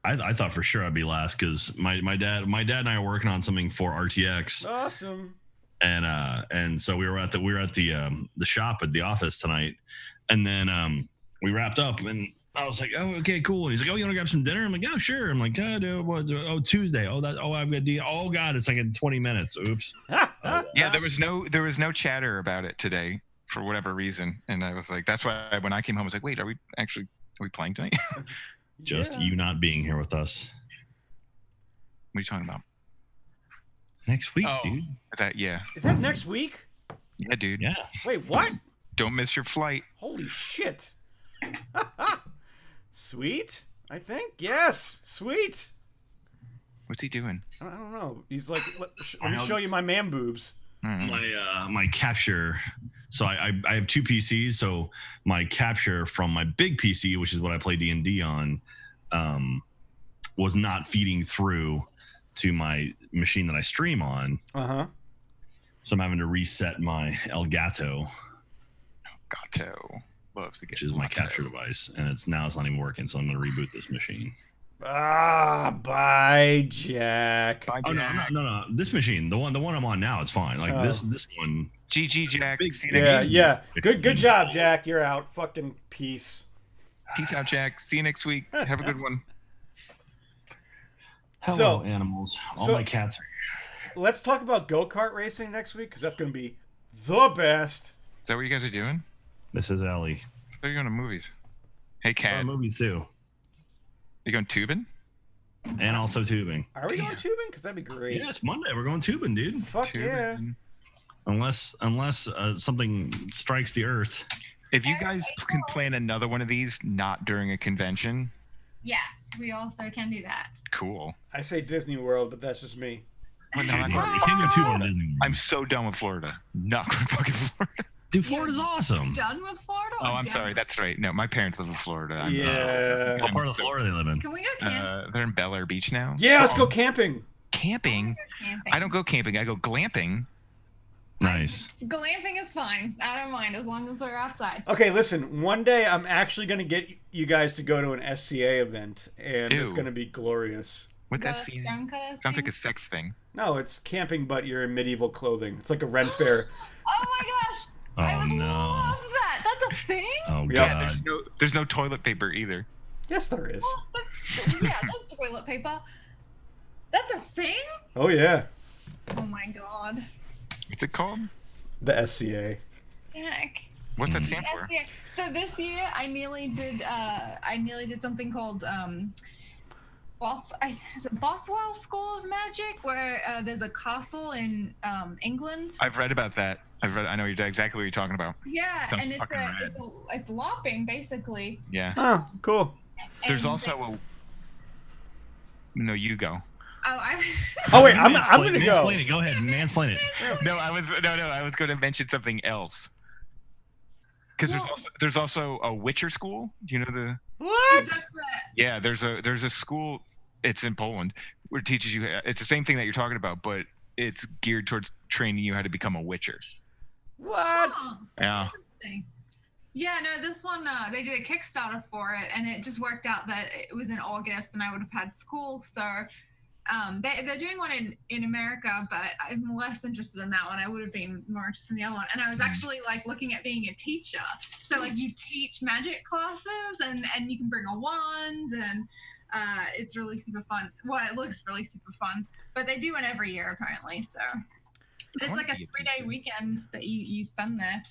I thought for sure I'd be last because my dad and I are working on something for RTX. Awesome. And so we were at the shop at the office tonight, and then we wrapped up, and I was like, oh, okay, cool. And he's like, oh, you want to grab some dinner? I'm like, oh, sure. I'm like, oh, Tuesday. I've got oh god, it's like in 20 minutes. Oops. Yeah, there was no chatter about it today for whatever reason, and I was like, that's why when I came home, I was like, wait, are we playing tonight? Just you not being here with us. What are you talking about? Next week, dude. Is that next week? Yeah, dude. Yeah. Wait, what? Don't miss your flight. Holy shit. Sweet, I think. Yes, sweet. What's he doing? I don't know. He's like, let me show you my man boobs. My capture. So I have two PCs. So my capture from my big PC, which is what I play D&D on, was not feeding through to my machine that I stream on. So I'm having to reset my Elgato. Elgato loves to get, which is my capture device, and it's not even working. So I'm going to reboot this machine. Bye, Jack. Bye, Jack. No. This machine, the one I'm on now, it's fine. Like this one. GG, Jack. Yeah. Good job, Jack. You're out. Fucking peace. Peace out, Jack. See you next week. Have a good one. Hello, animals. All my cats are here. Let's talk about go-kart racing next week, because that's going to be the best. Is that what you guys are doing? This is Ellie. Are you going to movies? Hey, Cat. Movies too. You going tubing? And also tubing. Are we going tubing? Because that'd be great. Yeah, it's Monday. We're going tubing, dude. Fuck tubing. Yeah. Unless something strikes the earth. If you guys can plan another one of these, not during a convention. Yes, we also can do that. Cool. I say Disney World, but that's just me. Well, no, I'm so done with Florida. Not going to fucking Florida. Dude, Florida's awesome. Done with Florida? Oh, I'm sorry. That's right. No, my parents live in Florida. What part of Florida they live in? Can we go camping? They're in Bel Air Beach now. Yeah, let's go camping. Camping? I don't go camping. I go glamping. Nice. Glamping is fine. I don't mind as long as we're outside. Okay, listen. One day I'm actually going to get you guys to go to an SCA event, and it's going to be glorious. What that scene? Sounds like a sex thing. No, it's camping, but you're in medieval clothing. It's like a Ren Fair. Oh my gosh! I would love that. That's a thing. Oh god. Yeah, there's no toilet paper either. Yes, there is. Yeah, that's toilet paper. That's a thing. Oh yeah. Oh my god. What's it called? The SCA. Jack. What's that stand for? So this year I nearly did something called Bothwell School of Magic, where there's a castle in England. I've read about that. I know exactly what you're talking about. Yeah, and it's LARPing basically. Yeah. Oh, cool. There's also No, you go. Oh wait, I'm gonna go. Mansplain it. Go ahead, mansplain it. No, I was going to mention something else. Because there's also a Witcher school. Do you know the what? Yeah, there's a school. It's in Poland where it teaches you. It's the same thing that you're talking about, but it's geared towards training you how to become a Witcher. What? Oh, yeah. Interesting. Yeah, no, this one they did a Kickstarter for it, and it just worked out that it was in August, and I would have had school, so. They're doing one in America, but I'm less interested in that one. I would have been more interested in the other one. And I was actually like looking at being a teacher. So like you teach magic classes and you can bring a wand and it's really super fun. Well, it looks really super fun, but they do one every year apparently. So it's like a 3-day weekend that you spend there.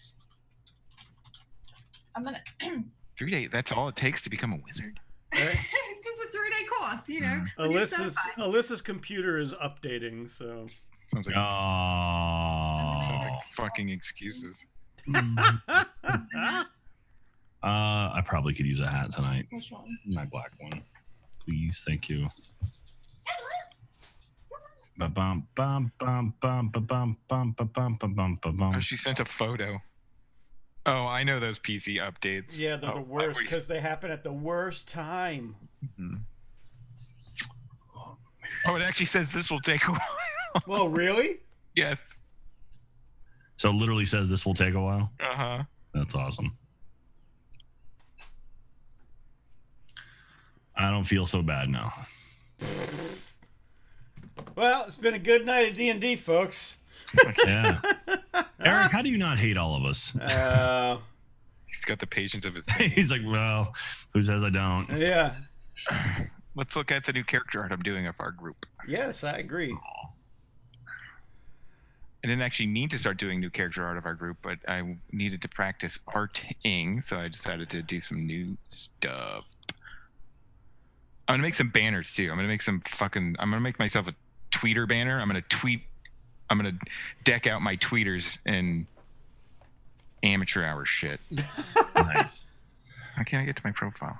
I'm gonna 3 days. That's all it takes to become a wizard. Just a 3-day course, you know. Alyssa's computer is updating, so sounds like fucking excuses. I probably could use a hat tonight. Which one? My black one, please. Thank you. Oh, she sent a photo. Oh, I know those PC updates. Yeah, they're the worst because they happen at the worst time. Mm-hmm. Oh, it actually says this will take a while. Well, really? Yes. So it literally says this will take a while? Uh-huh. That's awesome. I don't feel so bad now. Well, it's been a good night at D&D, folks. Yeah. Eric, how do you not hate all of us? He's got the patience of his. He's like, well, who says I don't? Yeah. Let's look at the new character art I'm doing of our group. Yes, I agree. I didn't actually mean to start doing new character art of our group, but I needed to practice arting, so I decided to do some new stuff. I'm gonna make some banners too. I'm gonna make myself a tweeter banner. I'm gonna deck out my tweeters in amateur hour shit. Nice. How can I get to my profile?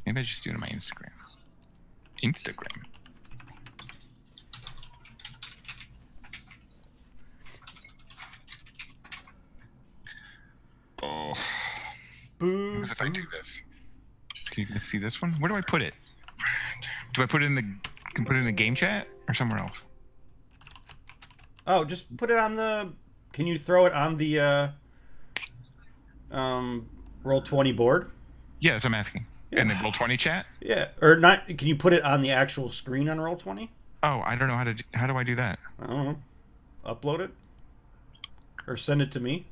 Maybe I just do it on my Instagram. Oh. Boo. What if I do this? Can you guys see this one? Where do I put it? Do I put it in the? Can I put it in the game chat or somewhere else? Oh, just put it on the. Can you throw it on the Roll20 board? Yeah, that's what I'm asking. Yeah. In the Roll20 chat? Yeah, or not? Can you put it on the actual screen on Roll20? Oh, I don't know how do I do that? I don't know. Upload it, or send it to me.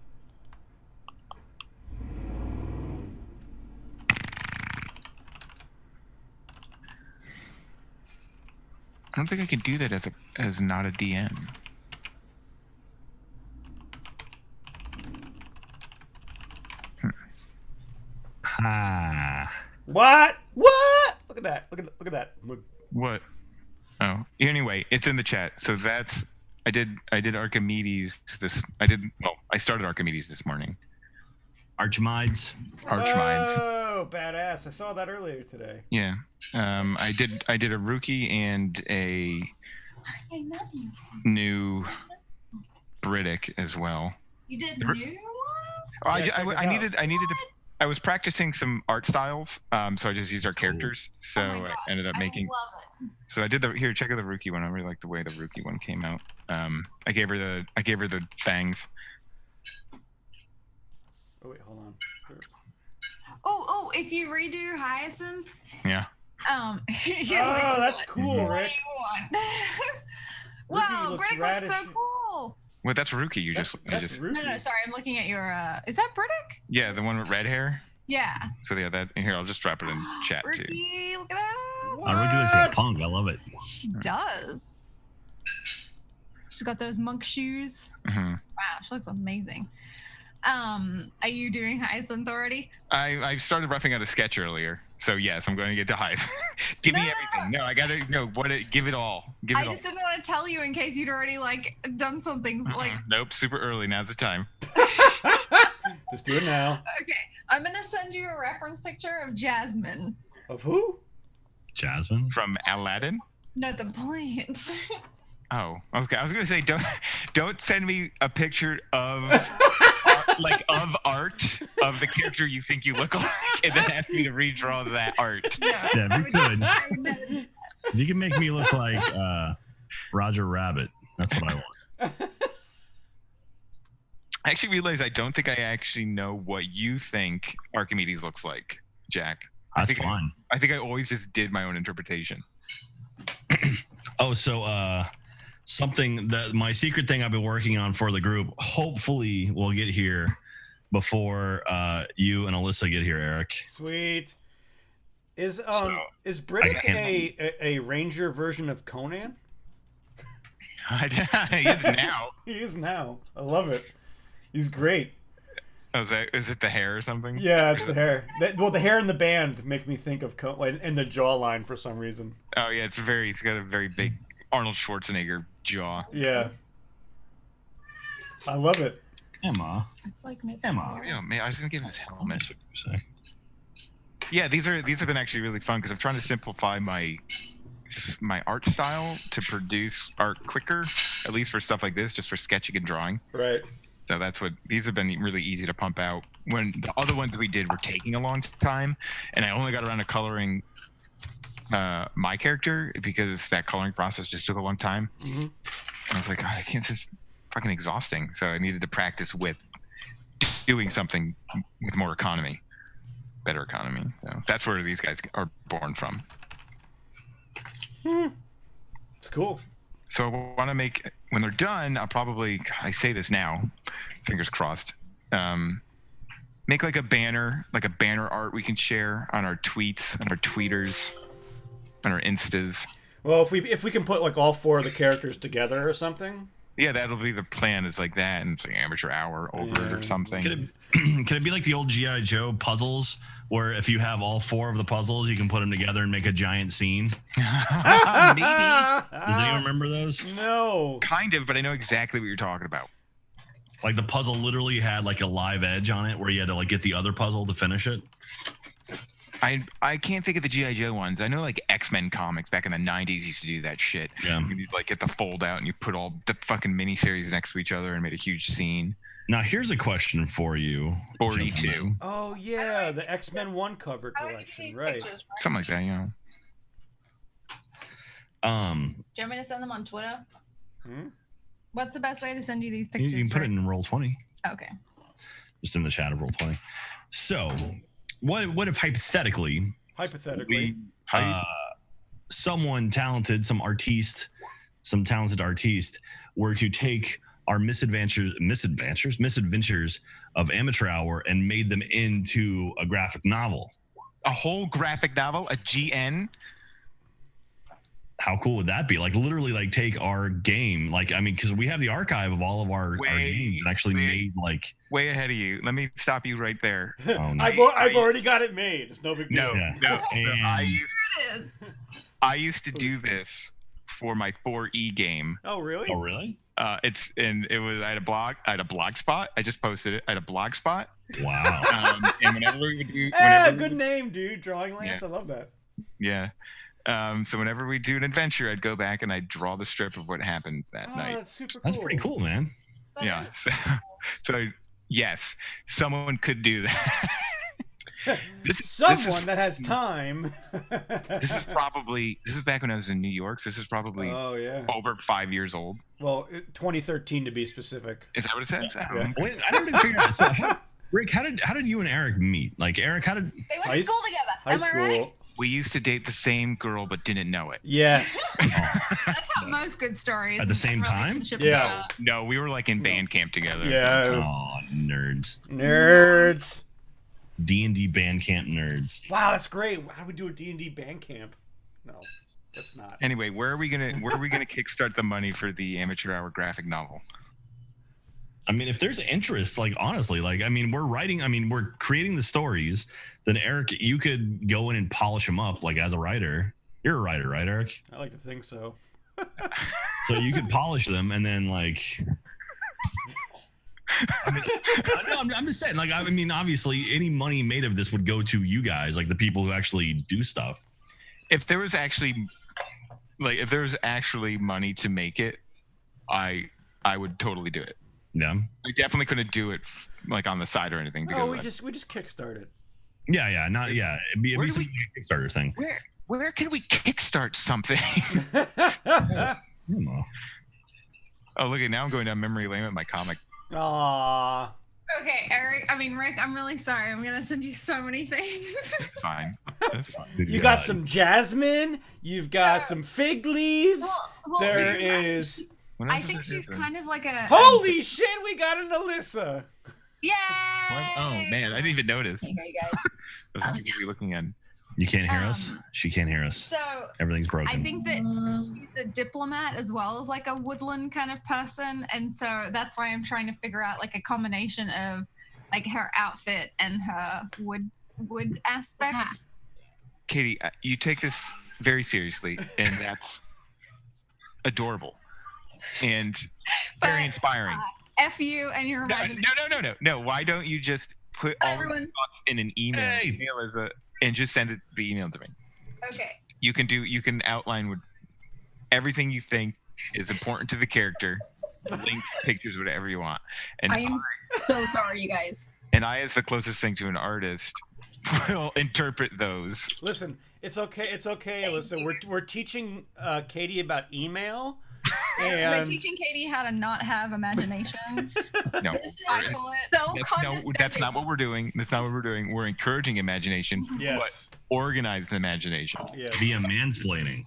I don't think I can do that as not a DM. Ah. What? What? Look at that. Look at that. What? Oh, anyway, it's in the chat. So that's I did Archimedes I started Archimedes this morning. Archimedes. Archimedes. Oh, badass! I saw that earlier today. Yeah. I did a rookie and a new British as well. You did new ones? I was practicing some art styles, so I just used our characters. So I ended up making. Love it. So I did here. Check out the rookie one. I really like the way the rookie one came out. I gave her the fangs. Oh wait, hold on. Oh, if you redo Hyacinth, Yeah. here's Oh, that's cool, what Rick. do you want? Wow, looks Brick looks so radish. cool. Well, that's rookie. That's Ruki. No, sorry, I'm looking at your. Is that Brick? Yeah, the one with red hair. Yeah. So yeah, that here. I'll just drop it in chat too. Ricky, look at that. Ricky looks like a punk. I love it. She does. She's got those monk shoes. Mhm. Wow, she looks amazing. Are you doing Hyacinth already? I started roughing out a sketch earlier, so yes, I'm going to get to Hive. Give me everything. No, I gotta give it all. Give it I all. just didn't want to tell you in case you'd already done something like. Nope, super early. Now's the time. Just do it now. Okay, I'm gonna send you a reference picture of Jasmine. Of who? Jasmine. From Aladdin. No, the plant. Oh, okay. I was gonna say don't send me a picture of of art of the character you think you look like, and then ask me to redraw that art. Yeah, if you could. If you can make me look like Roger Rabbit, that's what I want. I actually realized I don't think I actually know what you think Archimedes looks like, Jack. That's fine. I think I always just did my own interpretation. Oh, so something that my secret thing I've been working on for the group, hopefully will get here before you and Alyssa get here, Eric. Sweet. Is Briddick a ranger version of Conan? He is now. He is now. I love it. He's great. Oh, is it the hair or something? Yeah, it's the hair. The hair and the band make me think of Conan, and the jawline for some reason. Oh yeah, it's got a very big Arnold Schwarzenegger jaw. Yeah. I love it. Emma. It's like Emma. Yeah, man, I was gonna give him his helmet. Yeah, these have been actually really fun because I'm trying to simplify my art style to produce art quicker, at least for stuff like this, just for sketching and drawing. Right. So these have been really easy to pump out. When the other ones we did were taking a long time, and I only got around to coloring my character because that coloring process just took a long time. Mm-hmm. I was like, God, I can't. This is fucking exhausting. So I needed to practice with doing something with more economy, better economy. So that's where these guys are born from. It's cool. So I want to make, when they're done, I'll probably, I say this now, fingers crossed, make like a banner art we can share on our tweets, on our tweeters, on our instas. Well, if we can put like all 4 of the characters together or something. Yeah, that'll be the plan, is like that, and it's like amateur hour over it or something. Could it be like the old G.I. Joe puzzles, where if you have all 4 of the puzzles, you can put them together and make a giant scene? Maybe. Does anyone remember those? No. Kind of, but I know exactly what you're talking about. Like the puzzle literally had like a live edge on it, where you had to like get the other puzzle to finish it. I can't think of the G.I. Joe ones. I know like X-Men comics back in the 90s used to do that shit. Yeah. You'd like get the fold out and you put all the fucking miniseries next to each other and made a huge scene. Now here's a question for you. 42. gentlemen. Oh yeah, the X-Men 1 cover collection, right? Something like that, you know. Do you want me to send them on Twitter? What's the best way to send you these You pictures? can put it in Roll20, Okay. just in the chat of Roll20. So, what if hypothetically, someone talented, some talented artiste, were to take our misadventures of Amateur Hour and made them into a graphic novel? A whole graphic novel, a GN. How cool would that be? Like literally, like take our game, like I mean, because we have the archive of all of our games, and actually made like way ahead of you. Let me stop you right there. Oh, no. I've already got it made. It's no big deal. No. And- I used to do this for my 4E game. Oh really? Oh really? I had a blog spot. I just posted it. I had a blog spot. Wow. And whenever we would do, Good name, dude. Drawing Lance. Yeah. I love that. Yeah. So whenever we do an adventure, I'd go back and I'd draw the strip of what happened that night. That's super cool. That's pretty cool, man. Yeah. So yes, someone could do that. Someone that has time. This is back when I was in New York. So this is probably over 5 years old. Well, 2013 to be specific. Is that what it says? Yeah. Wait, I didn't figure out. So, Rick, how did you and Eric meet? Like, Eric, how did? They went to school together. Am I right? We used to date the same girl, but didn't know it. Yes. That's how most good stories At the same time? Yeah. No, we were like in band camp together. Yeah. Oh, nerds. Nerds. D&D band camp nerds. Wow, that's great. How do we do a D&D band camp? No, that's not. Anyway, where are we gonna kickstart the money for the Amateur Hour graphic novel? I mean, if there's interest, like honestly, like I mean, we're creating the stories. Then Eric, you could go in and polish them up, like as a writer. You're a writer, right, Eric? I like to think so. So you could polish them, and then like. I mean, I'm just saying, like, I mean, obviously, any money made of this would go to you guys, like the people who actually do stuff. If there was actually money to make it, I would totally do it. Yeah. I definitely couldn't do it like on the side or anything. Oh, we just kickstarted. Yeah, it'd be some Kickstarter thing. Where can we kickstart something? Oh, look at now I'm going down memory lane with my comic. Aww. Okay, Rick, I'm really sorry. I'm gonna send you so many things. That's fine. You got some jasmine. You've got some fig leaves. There is. I think she's kind of like a. Holy shit! We got an Alyssa. Yay! What? Oh man, I didn't even notice. Here you guys. That's what you're looking at. You can't hear us. She can't hear us. So everything's broken. I think that she's a diplomat as well as like a woodland kind of person, and so that's why I'm trying to figure out like a combination of like her outfit and her wood aspect. Katie, you take this very seriously, and that's adorable and very inspiring. F you and your imagination. No. Why don't you just put all the thoughts in an email and just send it the email to me? Okay. You can outline with everything you think is important to the character, links, pictures, whatever you want. And I am so sorry, you guys. And I, as the closest thing to an artist, will interpret those. Listen, it's okay, Alyssa. We're teaching Katie about email, We're And teaching Katie how to not have imagination. No, This is I call it. so that's not what we're doing. That's not what we're doing. We're encouraging imagination, yes, but organized imagination. yes. Via mansplaining.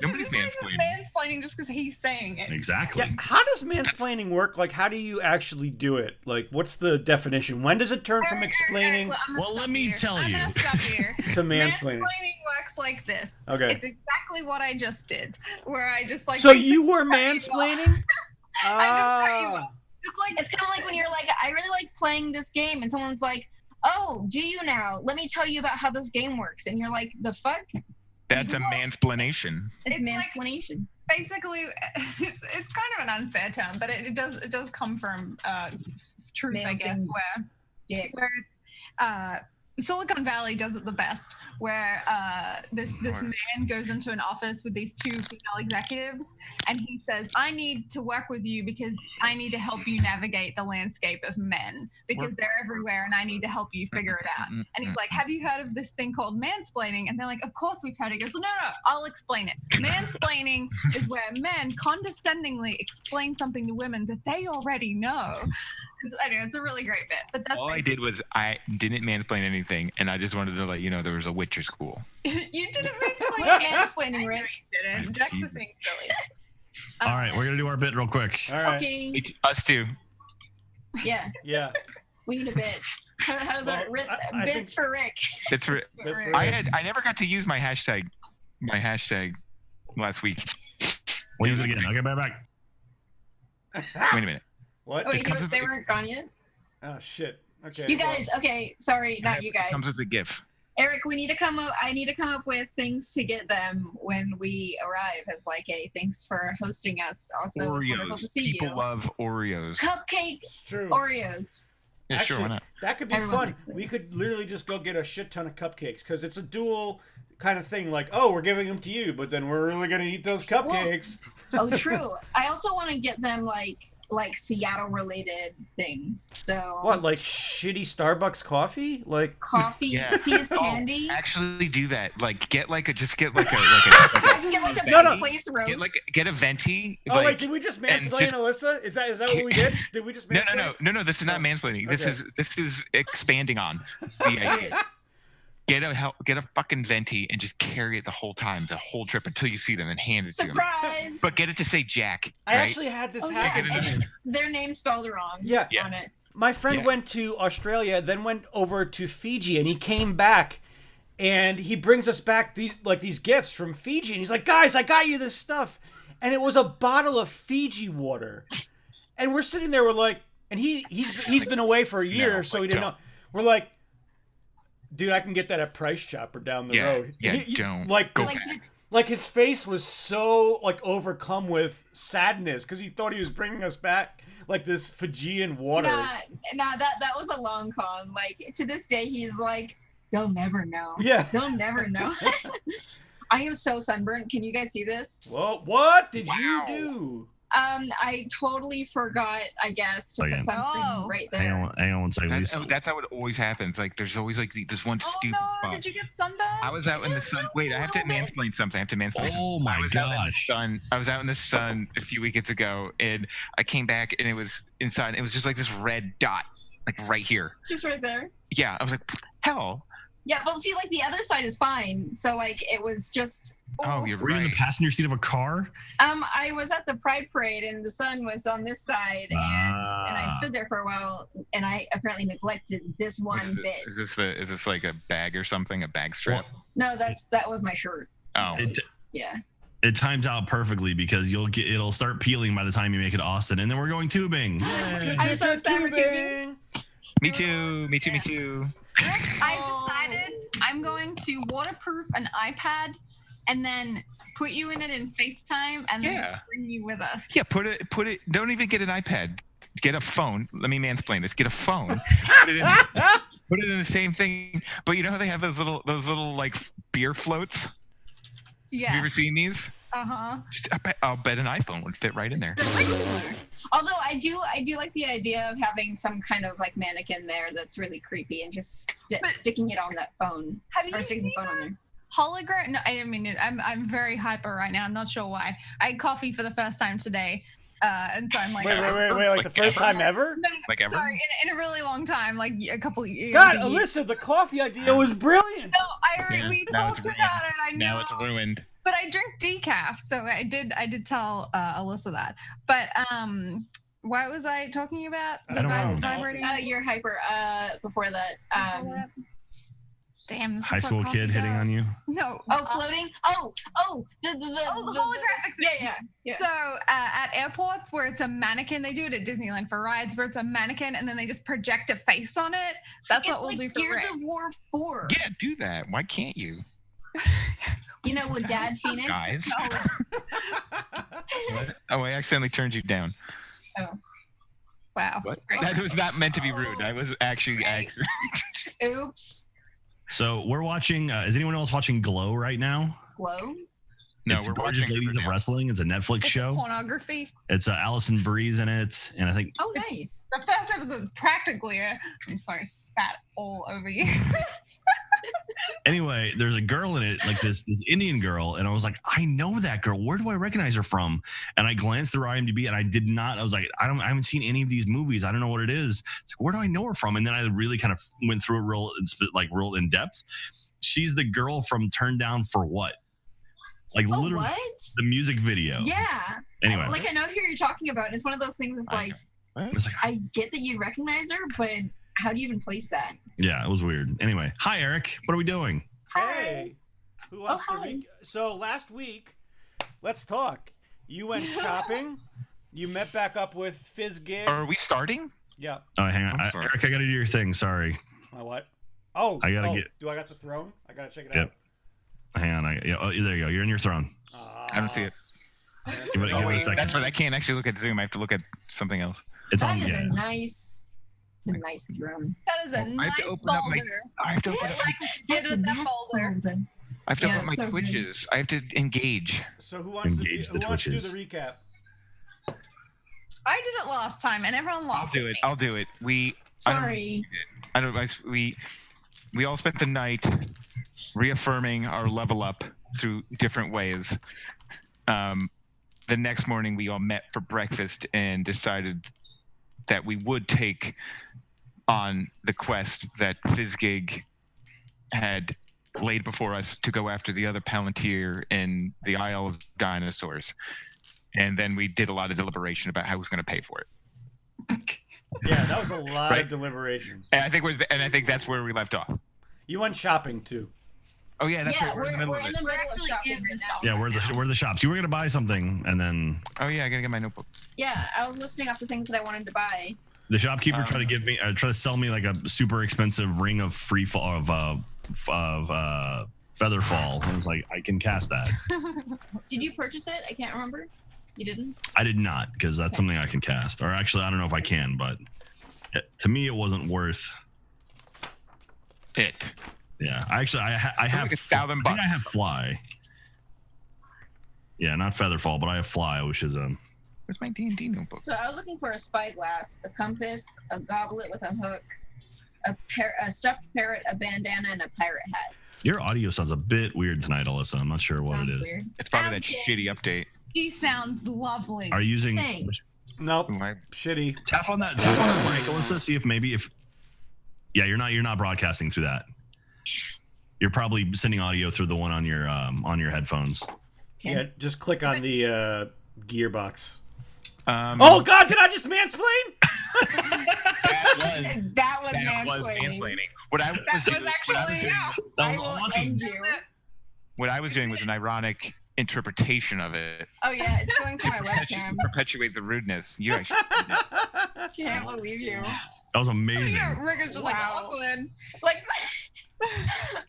Nobody's mansplaining just because he's saying it. Exactly. Yeah, how does mansplaining work? Like, how do you actually do it? Like, what's the definition? When does it turn from explaining Well, let me tell you. I'm gonna stop here. to mansplaining? Mansplaining works like this. Okay. It's exactly what I just did, where I just like. So you basically were cut you off. mansplaining? I just cut you Ah. off. It's like It's kind of like when you're like, I really like playing this game, and someone's like, oh, do you now? Let me tell you about how this game works. And you're like, the fuck? That's a mansplanation. It's It's like- mansplaination. basically it's kind of an unfair term, but it does come from truth, I guess, Mansplaining. where Dicks. it's Silicon Valley does it the best, where this man goes into an office with these two female executives, and he says, "I need to work with you because I need to help you navigate the landscape of men because they're everywhere, and I need to help you figure it out." And he's like, "Have you heard of this thing called mansplaining?" And they're like, "Of course we've heard it." He goes, "No, I'll explain it. Mansplaining is where men condescendingly explain something to women that they already know." Anyway, it's a really great bit, but that's All I did was I didn't mansplain anything, and I just wanted to let you know there was a Witcher school. You didn't mansplain. We're mansplaining, I know Rick. you didn't. Jack's just being silly. All right, we're gonna do our bit real quick. All right. Okay. It's us too. Yeah, Yeah. we need a bit. How does Well, our Rick, I think- bits for Rick? That's for, That's for- I never got to use my hashtag last week. We'll use it again. Okay, back. Wait a minute. What? Oh, It comes with they the- weren't gone yet? Oh shit. Okay. You well, guys, okay, sorry, not you guys. It comes with a GIF. Eric, we need to come up. I need to come up with things to get them when we arrive as like a thanks for hosting us. Also, it's wonderful to Oreos. see People you. love Oreos. Cupcake It's true. Oreos. Yeah, sure, why Actually, not? that could be Everyone fun. likes those. We could literally just go get a shit ton of cupcakes because it's a dual kind of thing. Like, oh, we're giving them to you, but then we're really gonna eat those cupcakes. Oh, true. I also want to get them like Seattle related things. So What, like shitty Starbucks coffee? Like, coffee, Yeah. Seas candy. Actually, do that. Like, get like a I can get like a No, no. place roast. get a venti. oh like, wait, did we just mansplain just- Alyssa? Is that what we did? Did we just no, mansplain? no. This is not mansplaining. Okay. This is expanding on the It idea. is. Get a fucking venti and just carry it the whole time, the whole trip until you see them and hand it to them. Surprise! But get it to say Jack. I right? actually had this Oh, yeah. happen to me. Their name spelled wrong. Yeah. Yeah. On it. My friend Yeah. went to Australia, then went over to Fiji, and he came back, and he brings us back these gifts from Fiji, and he's like, "Guys, I got you this stuff," and it was a bottle of Fiji water, and we're sitting there, we're like, and he's been away for a year, No, so like, he didn't don't. know. We're like, dude, I can get that at Price Chopper down the Yeah, road. yeah, And he- don't. like Go this- back. like his face was so like overcome with sadness because he thought he was bringing us back like this Fijian water. Nah, that was a long con. Like to this day, he's like, they'll never know. Yeah. They'll never know. I am so sunburnt. Can you guys see this? Well, what did Wow. you do? I totally forgot, I guess, to put Okay. sunscreen Oh. right Hang there. on one second. That's how it always happens. Like, there's always like this one Oh stupid no! spot. Did you get sunburned? I was out in the sun. Wait, I have to mansplain something. I have to mansplain. Oh I my was out in the gosh. sun. I was out in the sun a few weekends ago, and I came back, and it was inside. It was just like this red dot, like right here. Just right there. Yeah, I was like, hell. Yeah, well, see, like the other side is fine. So like it was just. Oh, you're Were you in right. the passenger seat of a car? I was at the Pride Parade and the sun was on this side, and I Ah. stood there for a while, and I apparently neglected this What one is bit. this? Is this like a bag or something? A bag strap? No, that was my shirt. Oh, It- Yeah. It times out perfectly because it'll start peeling by the time you make it to Austin, and then we're going tubing. Yay. I'm so excited for Tubing. me too. Me too. Me too. Rick, I've decided I'm going to waterproof an iPad and then put you in it in FaceTime and then Yeah. just bring you with us. Yeah, put it. Don't even get an iPad. Get a phone. Let me mansplain this. Get a phone. Put it in the same thing. But you know how they have those little like beer floats? Have you ever Yes. seen these? Uh-huh. I'll bet an iPhone would fit right in there. They're regular. Although I do like the idea of having some kind of like mannequin there that's really creepy and just But- sticking it on that phone Have you or sticking the seen phone on those? there. hologram. No, I mean, I'm very hyper right now. I'm not sure why. I had coffee for the first time today, and so I'm like, Wait, like the first time ever? No, Like ever? sorry, in a really long time, like a couple of years. God, Alyssa, the coffee idea was brilliant. No, I already Yeah, we now talked it's about ruined. it. I know. Now it's ruined. But I drink decaf, so I did tell Alyssa that. But what was I talking about? I don't know. Vibrating? You're hyper. Before that. Damn. This High is what school coffee kid hitting does. on you. No. Floating. The holographic thing. Yeah. So at airports where it's a mannequin, they do it at Disneyland for rides where it's a mannequin and then they just project a face on it. That's what we'll do for Gears Rick. of War 4. Yeah, do that. Why can't you? You know, with Dad Phoenix. Guys. No. What? Oh, I accidentally turned you down. Wow. What? Great. That was not meant to be rude. I was actually Right. Oops. So we're watching. Is anyone else watching Glow right now? Glow. No, It's we're Gorgeous watching Ladies of Riverdale. Wrestling. It's a Netflix It's show. pornography. It's Allison Bree's in it, and I think Oh, nice. The first episode is practically I'm sorry, spat all over you. anyway, there's a girl in it, like this Indian girl, and I was like, I know that girl. Where do I recognize her from? And I glanced through IMDb, and I did not. I was like, I haven't seen any of these movies. I don't know what it is. It's like, where do I know her from? And then I really kind of went through it real in depth. She's the girl from Turn Down for What? Like Oh, literally what? the music video. Yeah. Anyway, Like, I know who you're talking about. It's one of those things that's I like, know. it's like, I get that you recognize her, but how do you even place that? yeah, it was weird. Anyway, hi Eric. What are we doing? Hey, who wants to hi. So last week, let's talk. You went shopping. You met back up with Fizz Gig. Are we starting? Yeah. Oh, hang on, I'm sorry. Eric. I got to do your thing. Sorry. My what? Oh, I gotta get- Do I got the throne? I gotta check it Yep. Hang on. Oh, there you go. You're in your throne. out. I don't see it. Give it, Oh, give it a wait, second. that's right. I can't actually look at Zoom. I have to look at something else. It's That on. is Yeah. a nice throne. That is a I have nice to open up my- folder. I have to open up my, Get with that folder. I have to Yeah, open up my so good. Twitches. I have to engage. So who wants Engage to the who wants to do Twitches. the recap? I did it last time and everyone I'll laughed do at it. me. I'll do it. I don't- Sorry. I don't. We all spent the night reaffirming our level up through different ways. The next morning, we all met for breakfast and decided that we would take on the quest that Fizzgig had laid before us to go after the other Palantir in the Isle of Dinosaurs. And then we did a lot of deliberation about how who's going to pay for it. Yeah, that was a lot Right. of deliberation. And I think that's where we left off. You went shopping too. Oh yeah, that's Yeah, right. We're in the middle we're of in it. the We're middle of actually shopping in right the now. Yeah, where are the shops? You were gonna buy something, and then Oh yeah, I gotta get my notebook. Yeah, I was listing off the things that I wanted to buy. the shopkeeper tried to sell me like a super expensive ring of free fall of Featherfall. I was like, I can cast that. Did you purchase it? I can't remember. You didn't? I did not, because that's something I can cast. Or actually, I don't know if I can, but to me, it wasn't worth. It. Yeah, I have. like $1,000 I think I have fly. Yeah, not Featherfall, but I have fly, which is Where's my D&D notebook? So I was looking for a spyglass, a compass, a goblet with a hook, a stuffed parrot, a bandana, and a pirate hat. Your audio sounds a bit weird tonight, Alyssa. I'm not sure what Sounds it is. weird. It's probably that Okay. shitty update. He sounds lovely. Are you using? Thanks. Nope. Ooh, I- Shitty. Tap on that. Tap on the mic, Alyssa. See if maybe if. Yeah, you're not broadcasting through that. You're probably sending audio through the one on your headphones. Okay. Yeah, just click on the gearbox. Oh, God, did I just mansplain? That was that was mansplaining. mansplaining. What I was doing, I will end you. what I was doing was an ironic interpretation of it. Oh yeah, it's going to my webcam. Perpetuate the rudeness. You actually. Can't believe you. That was amazing. Yeah, Rick is just like Wow. awkward. Like.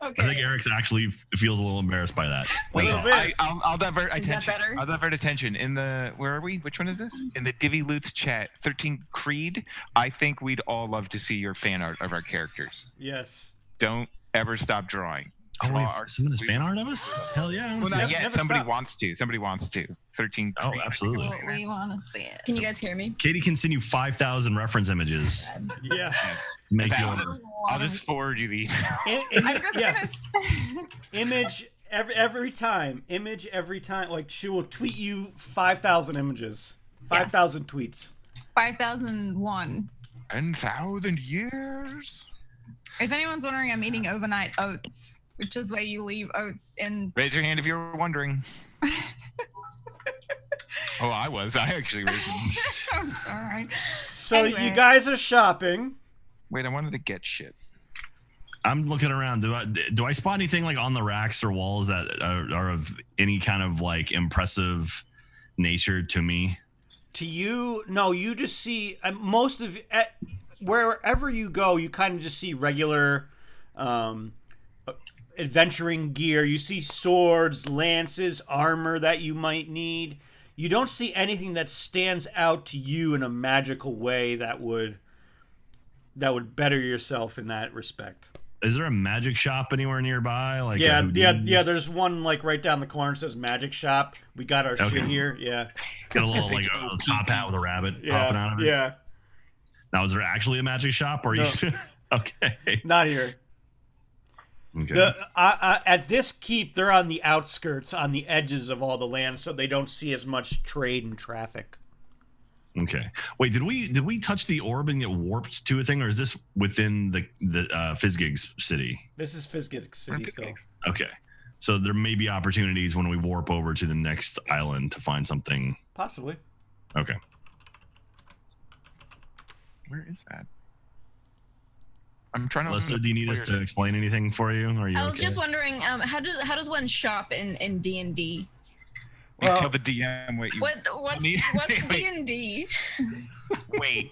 Okay. I think Eric's actually feels a little embarrassed by that. A little That's all. bit. I'll divert Is that attention. better? I'll divert attention. In the where are we? Which one is this? In the Divi Loots chat, 13 Creed. I think we'd all love to see your fan art of our characters. Yes. Don't ever stop drawing. Oh wait, Draw art. someone is fan art of us? Hell yeah! I wanna Well, see not that. yet. Never Somebody stop. wants to. Somebody wants to. 13 Oh, Creed. absolutely. Well, we want to see it. Can you guys hear me? Katie can send you 5,000 reference images. Yeah. Make In you fact, I'll just forward you the. I'm just Yeah. gonna. Image every time, image every time. Like she will tweet you 5,000 images, 5,000 tweets. 5,001. 10,000 years. If anyone's wondering, I'm eating overnight oats, which is where you leave oats in. Raise your hand if you're wondering. Oh, I actually raised them. I'm sorry. So Anyway. you guys are shopping. Wait, I wanted to get shit. I'm looking around. Do I spot anything like on the racks or walls that are of any kind of like impressive nature to me? To you, no, you just see most of wherever you go, you kind of just see regular adventuring gear. You see swords, lances, armor that you might need. You don't see anything that stands out to you in a magical way that would better yourself in that respect. Is there a magic shop anywhere nearby? Like Yeah. a Houdini's? There's one like right down the corner that says Magic Shop. We got our shit here. Yeah. Got a little like a little top hat with a rabbit popping out of it. Yeah. Now, is there actually a magic shop? Or No. you? Okay. Not here. Okay. At this keep, they're on the outskirts, on the edges of all the land, so they don't see as much trade and traffic. Okay. Wait, did we touch the orb and get warped to a thing, or is this within the Fizgig's city? This is Fizgig City still. Okay. So there may be opportunities when we warp over to the next island to find something. Possibly. Okay. Where is that? I'm trying to. Alyssa, do you need us to explain anything for you? Are you I was okay? just wondering, how does one shop in D&D? Well- Tell the DM what you. What's me- D&D? Wait.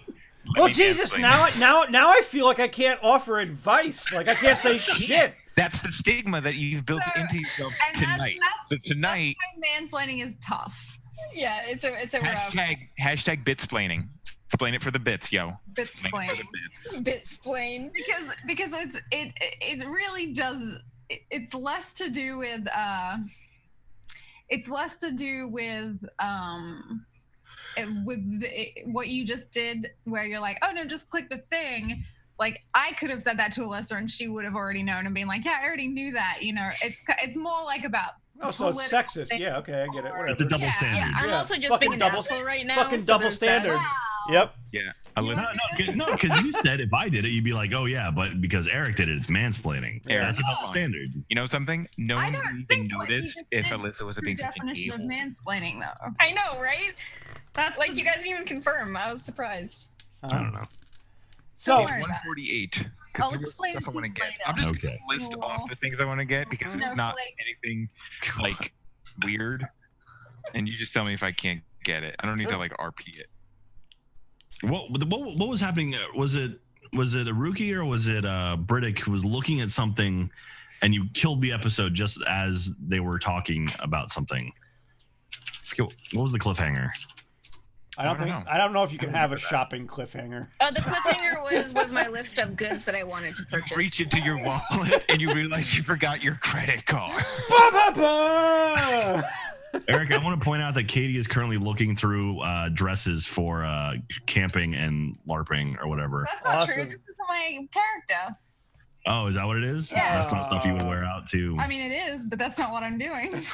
Well, Jesus, now I feel like I can't offer advice. Like I can't say shit. That's the stigma that you've built So- into yourself and that's- tonight. So tonight, That's why mansplaining is tough. Yeah, it's a rough hashtag bitsplaining. Explain it for the bits, yo. Explain it for Bitsplaining. the bits. bit splain. Because it really does. It's less to do with what you just did, where you're like, oh no, just click the thing. Like I could have said that to Alyssa and she would have already known and been like, yeah, I already knew that. You know, it's more like about. Oh, so it's political sexist. things. Yeah, okay, I get it. Whatever. It's a double Yeah. standard. Yeah, I'm Yeah, also just fucking being an double- asshole right now. Fucking so double there's that. standards. Wow. Yep. Yeah. No, because you said if I did it, you'd be like, oh yeah, but because Eric did it, it's mansplaining. Yeah. That's a double Yeah. standard. You know something? No I one don't would even think what he notice just if did Alyssa was a The big definition of mansplaining, though. I know, right? That's Like the- you guys didn't even confirm. I was surprised. I don't know. So Don't worry about it. 148. I'll There's explain it stuff I to want to you get. later. I'm just Okay. gonna list Cool. off the things I want to get because No it's not flake. anything like weird. And you just tell me if I can't get it. I don't need to Sure. like RP it. What was happening? Was it a rookie or was it Briddick who was looking at something, and you killed the episode just as they were talking about something? What was the cliffhanger? I don't know if you can I don't have a remember that. shopping cliffhanger. Oh, the cliffhanger was my list of goods that I wanted to purchase. Reach into your wallet and you realize you forgot your credit card. Ba, ba, ba! Eric, I want to point out that Katie is currently looking through dresses for camping and LARPing or whatever. That's not true. Awesome. This is my character. Oh, is that what it is? Yeah. That's not stuff you would wear out too. I mean, it is, but that's not what I'm doing.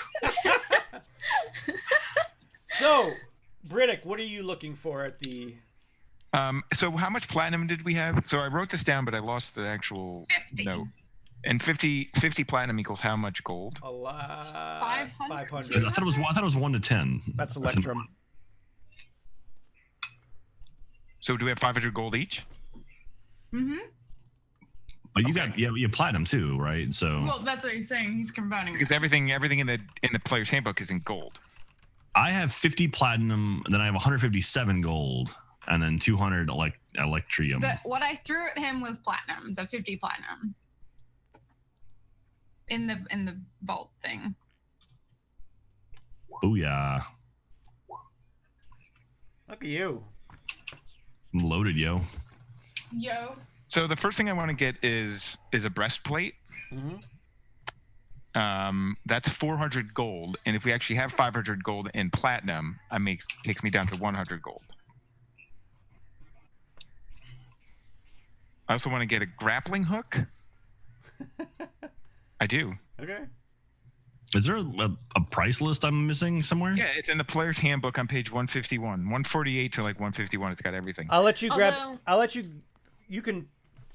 So, Briddick, what are you looking for at the? So how much platinum did we have? So I wrote this down, but I lost the actual 50. note. And 50 platinum equals how much gold? A lot. 500. 500. I thought it was 1 to 10. That's Electrum. So do we have 500 gold each? Mm-hmm. But you got you have platinum too, right? So Well, that's what he's saying. He's combining. Because everything in the player's handbook is in gold. I have 50 platinum, then I have 157 gold, and then 200 electrium. What I threw at him was platinum, the 50 platinum. In the vault thing. Booyah! Look at you. I'm loaded, yo. Yo. So the first thing I want to get is a breastplate. Mm-hmm. That's 400 gold, and if we actually have 500 gold in platinum, takes me down to 100 gold. I also want to get a grappling hook. I do. Okay. Is there a price list I'm missing somewhere? Yeah, it's in the player's handbook on page 151, 148 to like 151. It's got everything. I'll let you grab. Although- I'll let you. You can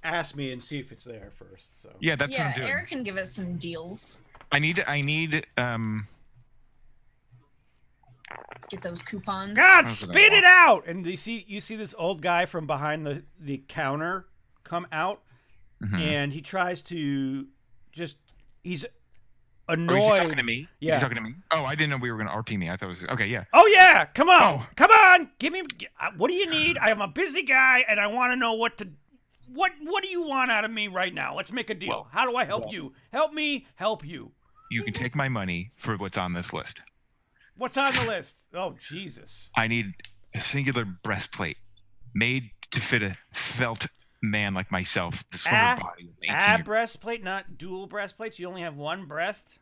ask me and see if it's there first. So. Yeah, that's what Yeah, I'm doing. Eric can give us some deals. I need Get those coupons. God, How's it spit going? it out! And you see this old guy from behind the counter come out, Mhm. and he tries to just. He's Oh, annoyed. is he talking to me? Yeah. Is he talking to me? Oh, I didn't know we were going to RP me. I thought it was okay. Yeah. Oh yeah, come on, Oh. come on, give me. What do you need? I am a busy guy, and I want to know what to. What do you want out of me right now? Let's make a deal. Well, How do I help you? Help me, help you. You can take my money for what's on this list. What's on the list? Oh Jesus! I need a singular breastplate made to fit a svelte man like myself. The sort Ah, of body of 18 A year- breastplate, not dual breastplates. You only have one breast.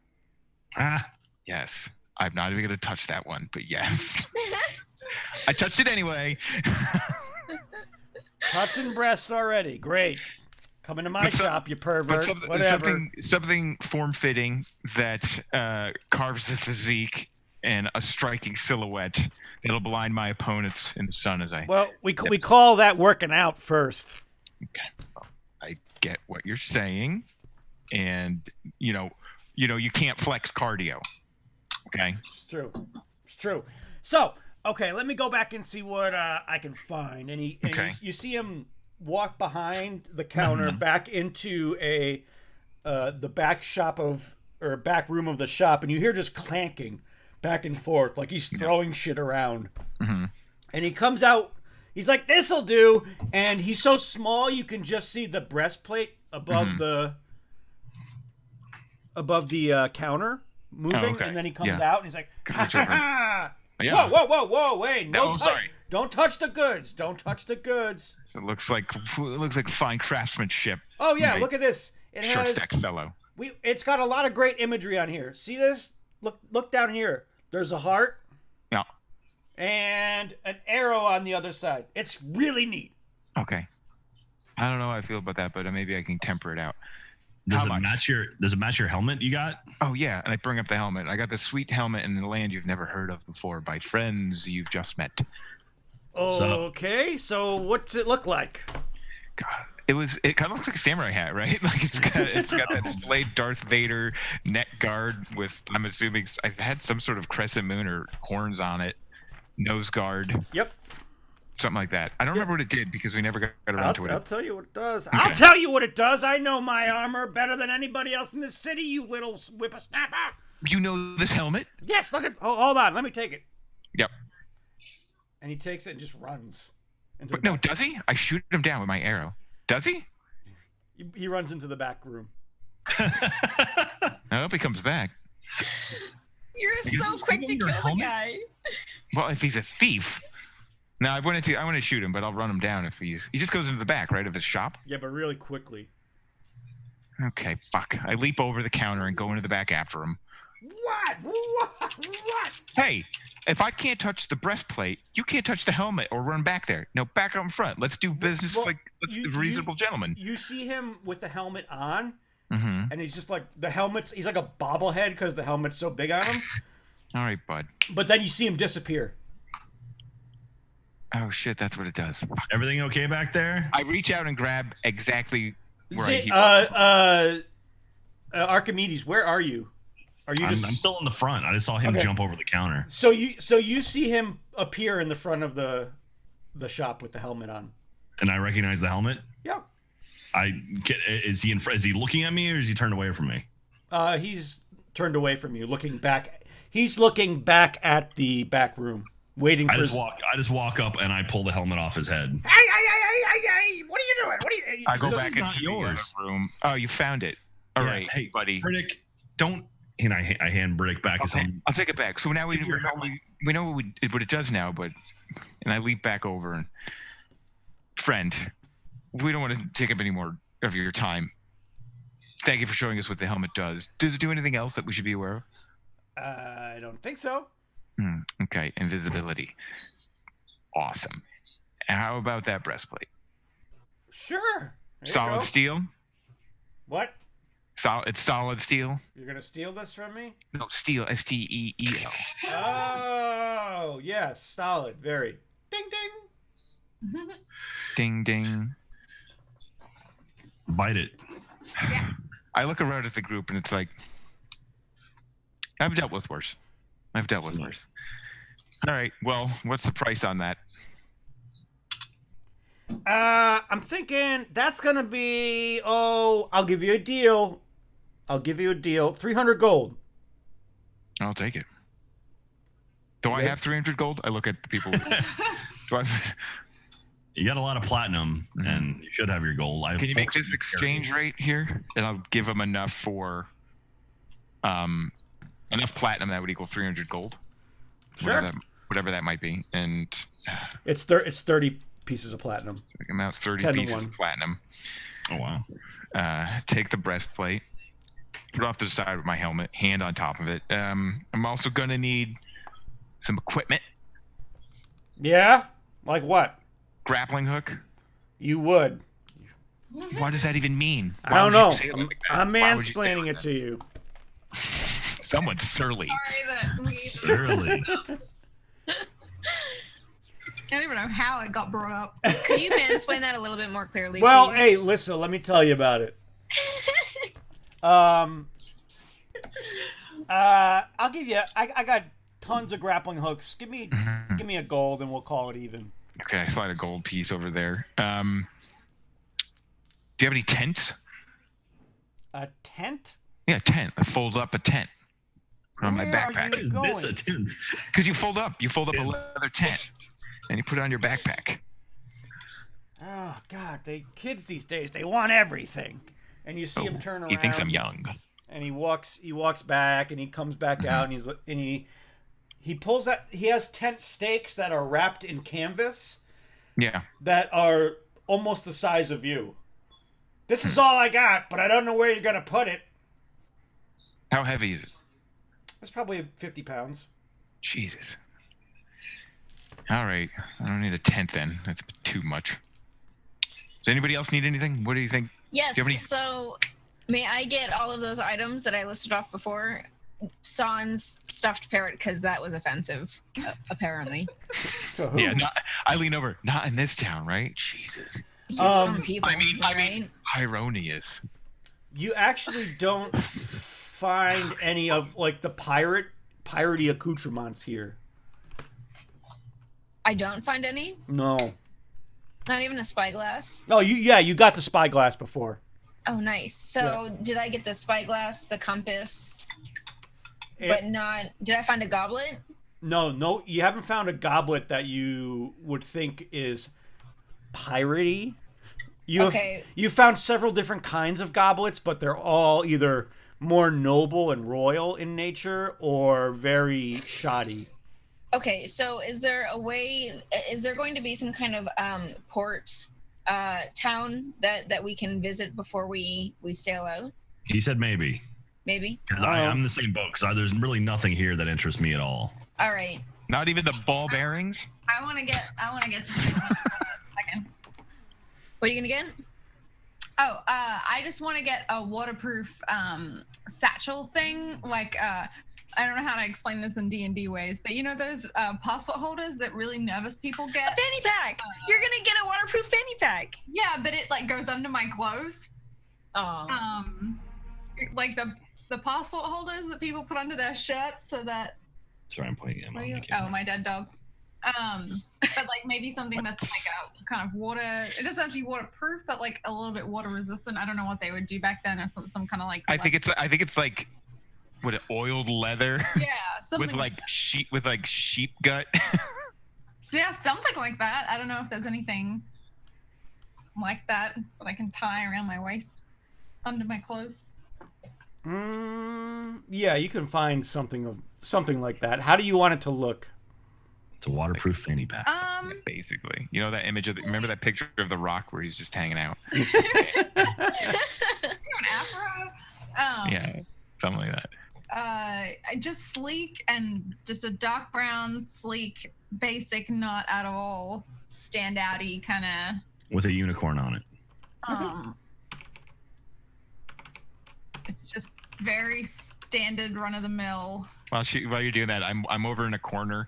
Ah, Yes. I'm not even going to touch that one, but yes. I touched it anyway. Touching breasts already. Great. Come into my But some- shop, you But pervert. Whatever. something form-fitting that carves the physique and a striking silhouette that'll blind my opponents in the sun as I Well, we call that working out first. I get what you're saying, and you can't flex cardio. Okay. It's true. It's true. So, okay, let me go back and see what I can find. And Okay. you see him walk behind the counter back into the back back room of the shop, and you hear just clanking back and forth like he's throwing shit around. Mhm. And he comes out. He's like, "This'll do," and he's so small you can just see the breastplate above the counter moving, okay. and then he comes Yeah. out and he's like, Could "Ha reach ha over. ha! Yeah. Whoa! Wait, No, sorry. Don't touch the goods! Don't touch the goods!" It looks like fine craftsmanship. Oh yeah, Right. look at this. It Short has stack fellow. It's got a lot of great imagery on here. See this? Look down here. There's a heart Yeah. and an arrow on the other side. It's really neat. Okay. I don't know how I feel about that, but maybe I can temper it out. does How it much? match your helmet you got? Oh yeah, and I bring up the helmet. I got this sweet helmet in the land you've never heard of before by friends you've just met. Okay, so what's it look like? God, it kind of looks like a samurai hat, right? Like it's got that displayed Darth Vader neck guard with, I'm assuming I've had some sort of crescent moon or horns on it, nose guard, Yep. something like that. I don't remember what it did because we never got around to it. I'll tell you what it does. Okay. I'll tell you what it does. I know my armor better than anybody else in this city, you little whippersnapper. You know this helmet? Yes, look at. Oh, hold on. Let me take it. Yep. And he takes it and just runs. Into But the no, back. does he? I shoot him down with my arrow. Does he? He runs into the back room. I hope he comes back. You're You so just quick give to him your kill the helmet? guy. Well, if he's a thief. No, I want to shoot him, but I'll run him down if he just goes into the back, right, of his shop. Yeah, but really quickly. Okay, fuck. I leap over the counter and go into the back after him. What? Hey, if I can't touch the breastplate, you can't touch the helmet or run back there. No, back up in front. Let's do business Well, like let's you- reasonable gentlemen. You see him with the helmet on, Mm-hmm. and he's just like he's like a bobblehead because the helmet's so big on him. All right, bud. But then you see him disappear. Oh shit, that's what it does. Fuck. Everything okay back there? I reach out and grab exactly where Zit- I Archimedes, where are you? Are you I'm just still in the front. I just saw him Okay. jump over the counter. so you see him appear in the front of the shop with the helmet on? And I recognize the helmet. Yeah. Is he looking at me or is he turned away from me? He's turned away from you, looking back. He's looking back at the back room, waiting I for. just walk up and I pull the helmet off his head. Hey! What are you doing? What are you? I go This back is not into the other yours. room. Oh, you found it. All Yeah, right, hey, buddy. Britick, don't. And I hand Britick back his Okay, helmet. I'll take it back. So now we Give your we know what it does now, but and I leap back over and friend, we don't want to take up any more of your time. Thank you for showing us what the helmet does. Does it do anything else that we should be aware of? I don't think so. Okay, invisibility. Awesome. And how about that breastplate? Sure. There you Solid go. steel? What? It's solid steel. You're gonna steal this from me? No, steel. STEEL. Oh, yes, solid, very. Ding ding. Ding ding. Bite it. Yeah. I look around at the group and it's like, I've dealt with worse. All right. Well, what's the price on that? I'm thinking that's gonna be. Oh, I'll give you a deal. 300 gold. I'll take it. Do I Yeah. have 300 gold? I look at the people. Do I, You got a lot of platinum, and you should have your gold. can you make this exchange rate here? And I'll give them enough for enough platinum that would equal 300 gold. Sure. Whatever that might be. And It's 30 pieces of platinum. amount 30 10 to pieces 1. of platinum. Oh wow. Take the breastplate. Put it off to the side with my helmet. Hand on top of it. I'm also gonna need some equipment. Yeah? Like what? Grappling hook. You would. What does that even mean? I don't know. I'm Why would you say mansplaining like it to you. Someone's surly. Sorry that we. Surely. I don't even know how it got brought up. Could you mansplain that a little bit more clearly? Well, please? hey, listen, let me tell you about it. I'll give you. I got tons of grappling hooks. Give me a gold, and we'll call it even. Okay, I slide a gold piece over there. Do you have any tents? A tent? Yeah, tent. I fold up a tent. Put it on my Where are backpack. you What is this going? a tent? Because you fold up a Tents. leather tent, and you put it on your backpack. Oh God, kids these days, they want everything. And you see him turn around. He thinks I'm young. And he walks back, and he comes back out, and he pulls out. He has tent stakes that are wrapped in canvas Yeah. that are almost the size of you. This is all I got, but I don't know where you're gonna put it. How heavy is it? It's probably 50 pounds. Jesus. All right. I don't need a tent then. That's too much. Does anybody else need anything? What do you think? Yes. Do you have any- So, may I get all of those items that I listed off before? Sans stuffed parrot, because that was offensive, apparently. To who? Yeah, I lean over. Not in this town, right? Jesus. Just some people. I mean, right? Hyronius. You actually don't find any of like the piratey accoutrements here. I don't find any. No. Not even a spyglass. No, you got the spyglass before. Oh, nice. So, did I get the spyglass, the compass, but not? Did I find a goblet? No, you haven't found a goblet that you would think is piratey. You found several different kinds of goblets, but they're all either more noble and royal in nature or very shoddy. Okay, so is there going to be some kind of port town that we can visit before we sail out? He said maybe. Maybe. Because I'm in the same boat. Because there's really nothing here that interests me at all. All right. Not even the ball bearings? I want to get something. Second. What are you gonna get? Oh, I just want to get a waterproof satchel thing. Like, I don't know how to explain this in D&D ways, but you know those passport holders that really nervous people A get? fanny pack. You're gonna get a waterproof fanny pack. Yeah, but it like goes under my clothes. Oh. Like the passport holders that people put under their shirts so that. Sorry, I'm playing him. Oh, my dead dog. But like maybe something that's like a kind of water. It doesn't have to be waterproof, but like a little bit water resistant. I don't know what they would do back then, or some kind of like. I think it's like what, oiled leather Yeah, something with like sheep gut. yeah, something like that. I don't know if there's anything like that that I can tie around my waist under my clothes. Yeah, you can find something like that. How do you want it to look? It's a waterproof fanny pack. Basically, you know that image remember that picture of The Rock where he's just hanging out? An afro. Yeah, something like that. Just sleek and just a dark brown, sleek, basic, not at all standouty kind of. With a unicorn on it. It's just very standard, run of the mill. While you're doing that, I'm over in a corner.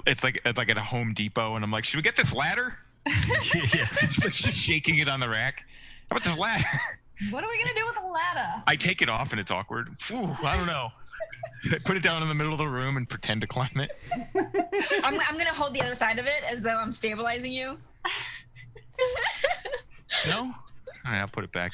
It's like at a Home Depot, and I'm like, should we get this ladder? Yeah. just shaking it on the rack. How about this ladder? What are we gonna do with a ladder? I take it off and it's awkward. Ooh, I don't know. I put it down in the middle of the room and pretend to climb it. I'm gonna hold the other side of it as though I'm stabilizing you. No? All right, I'll put it back.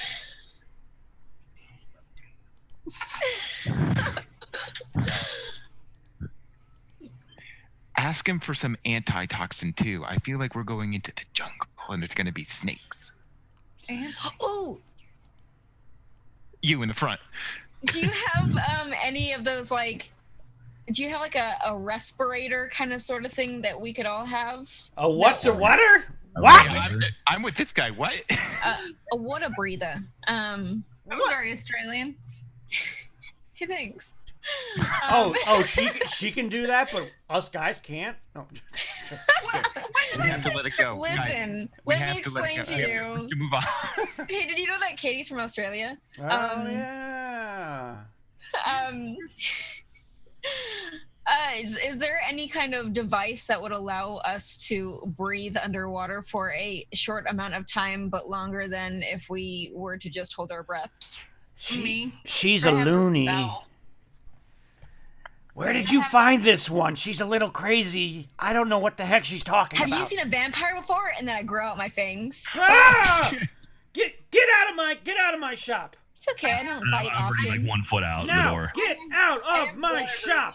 Ask him for some antitoxin too. I feel like we're going into the jungle and there's gonna be snakes. Oh, You in the front. do you have any of those like? Do you have like a respirator kind of sort of thing that we could all have? A what's a water? A What? water. I'm with this guy. What? A water breather. That was very Australian. Hey, thanks. She can do that, but us guys can't. No. We have to let it go. Guys, Listen, we let have me to let it explain go. to We have you. to move on. Hey, did you know that Katie's from Australia? Oh yeah. Is there any kind of device that would allow us to breathe underwater for a short amount of time, but longer than if we were to just hold our breaths? She's I a have loony. spell. Where did you find this one? She's a little crazy. I don't know what the heck she's talking Have about. you seen a vampire before? And then I grow out my fangs. Ah! Get out of my shop. It's okay. I don't And bite I'm already often. like 1 foot out the Now, door. get out of my shop.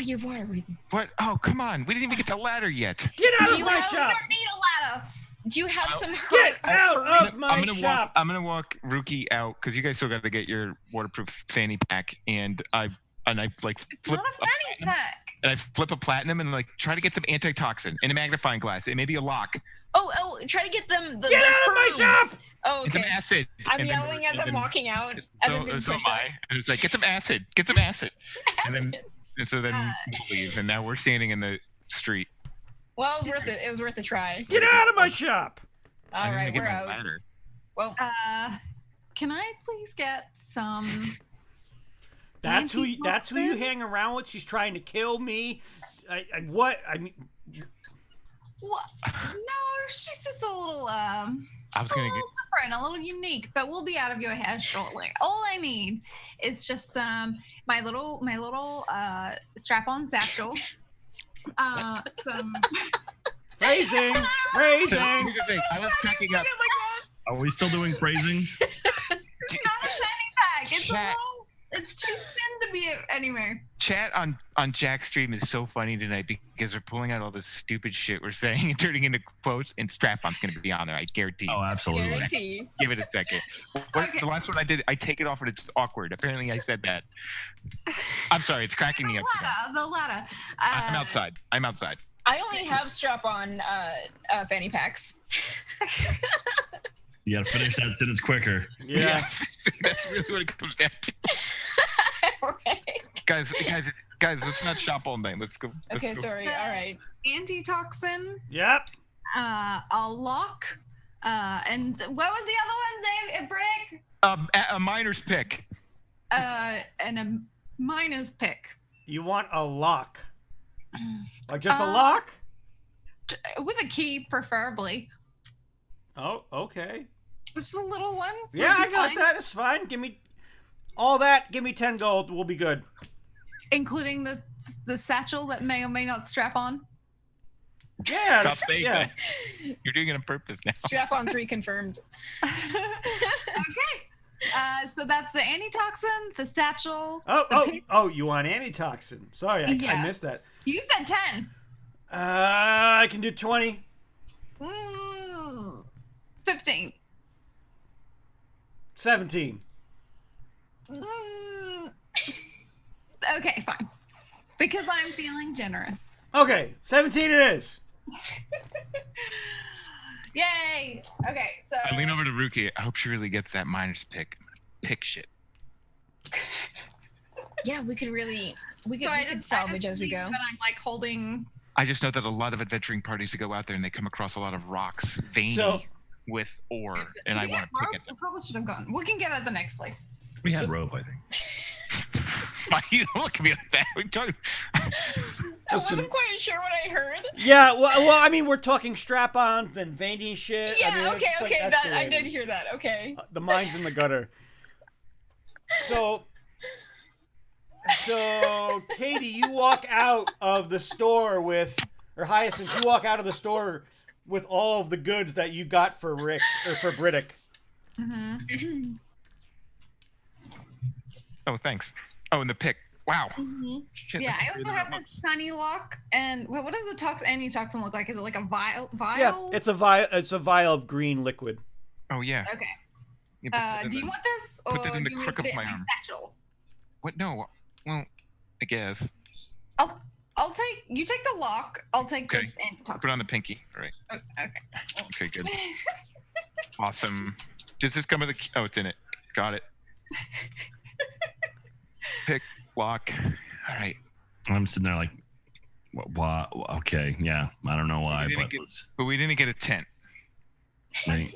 You have water breathing. What? Oh, come on. We didn't even get the ladder yet. Get out Do of you my have- We shop. don't need a ladder. Do you have some Get out hurt- of my shop. I'm gonna walk Rookie out because you guys still got to get your waterproof fanny pack, and I like It's flip not a fanny pack. and I flip a platinum and like try to get some antitoxin in a magnifying glass. It may be a lock. Oh, try to get them. Get out of my herbs. shop. Oh, Get some okay. acid. I'm And then- yelling as and I'm then- walking out. As I'm being So am pushed out. I. And it's like, get some acid. Get some acid. And then so then Uh, we leave, and now we're standing in the street. Well, it was worth it. It was worth a try. Get out of my shop. I All didn't right, get we're my out. ladder. Well, Can I please get some? That's who you Antitoxin? hang around with. She's trying to kill me. I mean, What? No, she's just a little was just a gonna little different, a little unique. But we'll be out of your hair shortly. All I need is just my little strap-on satchel. Some phrasing. So, here's the thing. I was cracking up. Are we still doing phrasing? It's not a fanny pack. It's a Chat. little. It's too thin to be anyway. Chat on Jack's stream is so funny tonight because we're pulling out all this stupid shit we're saying and turning into quotes, and Strap-on's going to be on there. I guarantee. Oh, absolutely. guarantee. Give it a second. Okay. The last one I did, I take it off and it's awkward. Apparently, I said that. I'm sorry, it's cracking me up. tonight. The ladder. I'm outside. I'm outside. I only have strap-on fanny packs. You gotta finish that sentence quicker. Yeah. That's really what it comes down to. Right. Guys, let's not shop all night. Let's go. let's Okay, go. sorry. All right. Antitoxin. Yep. A lock. And what was the other one, Dave? A brick. A miner's pick. And a miner's pick. You want a lock? Like just a lock? With a key, preferably. Oh, okay. Just a little one. Yeah, I would be got fine. that. It's fine. Give me all that. Give me 10 gold. We'll be good. Including the satchel that may or may not strap on. Yeah. Stop saying yeah. that. You're doing it on purpose now. Strap-on 3 confirmed. Okay. So that's the antitoxin, the satchel. the Oh, pick. you want antitoxin? Sorry, I Yes. missed that. You said 10. I can do 20. 15. 17. Okay, fine. Because I'm feeling generous. Okay, 17 it is. Yay! Okay, so I lean over to Ruki. I hope she really gets that miner's pick. Pick shit. Yeah, we could really we could, so we could salvage as we leave go. And I'm like holding. I just know that a lot of adventuring parties that go out there and they come across a lot of rocks, veiny So- with ore, Did and I we want get to pick rope? at them. We probably should have gone. We can get it at the next place. We had So- rope, I think. Why you look at me like that? We talking. I Listen. wasn't quite sure what I heard. Yeah, well, I mean, we're talking strap-ons, then veiny shit. Yeah, I mean, it's okay, like okay. That I escalating. did hear that. Okay. The mine's in the gutter. So, Katie, you walk out of the store or Hyacinth, you walk out of the store with all of the goods that you got for Rick or for Briddick. Mm-hmm. Oh, thanks. Oh, and the pick. Wow. Shit, Yeah, that's I also really have not this tiny lock. And what does the antitoxin look like? Is it like a vial? Yeah, it's a vial. It's a vial of green liquid. Oh yeah. Okay. Yeah, put that in Do you the- want this, or put that in the do you want to crook put of it in my my arm. satchel? What? No. Well, I guess. I'll take. You take the lock. I'll take Okay. the antitoxin. Put on the pinky. All right. Okay. Okay. Good. Awesome. Does this come with a? Oh, it's in it. Got it. Pick lock. All right. I'm sitting there like, what? Okay, yeah. I don't know why, We didn't but get- let's. But we didn't get a tent. Right.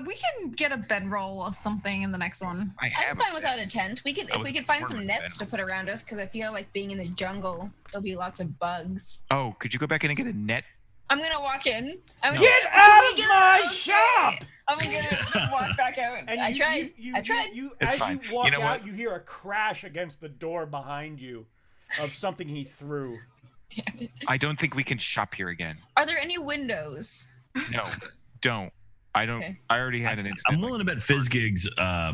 We can get a bedroll or something in the next one. I have. I'm a fine tent. without a tent. We could I if was we could find born some with nets that. to put around us because I feel like being in the jungle there'll be lots of bugs. Oh, could you go back in and get a net? I'm gonna walk in. I'm No. Get out of my shop! I'm gonna walk back out. And I tried. I tried. You, It's as fine. you walk You know out, what? you hear a crash against the door behind you of something he threw. Damn it. I don't think we can shop here again. Are there any windows? No, don't. I don't. Okay. I already had an I'm instant. willing to bet Fizzgig's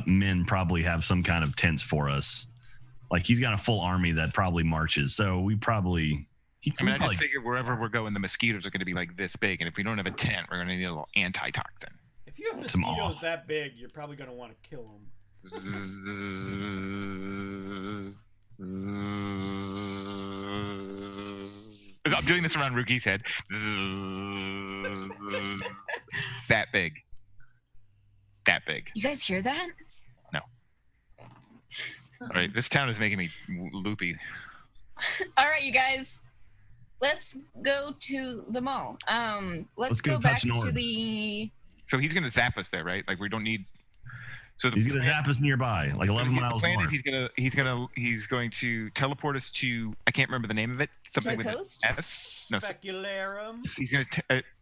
men probably have some kind of tents for us. Like he's got a full army that probably marches, so we probably. I mean, I just figure wherever we're going, the mosquitoes are going to be like this big, and if we don't have a tent, we're going to need a little antitoxin. If you have Some mosquitoes off. that big, you're probably going to want to kill them. I'm doing this around Rookie's head. That big. That big. You guys hear that? All right, this town is making me loopy. All right, you guys. Let's go to the mall. Let's go go back touch Nord. to the. So he's going to zap us there, right? Like we don't need. So the He's gonna plan- zap us nearby, like 11 the miles plan is north. he's going to teleport us to. I can't remember the name of it. Something the with coast? an S. No, Specularum.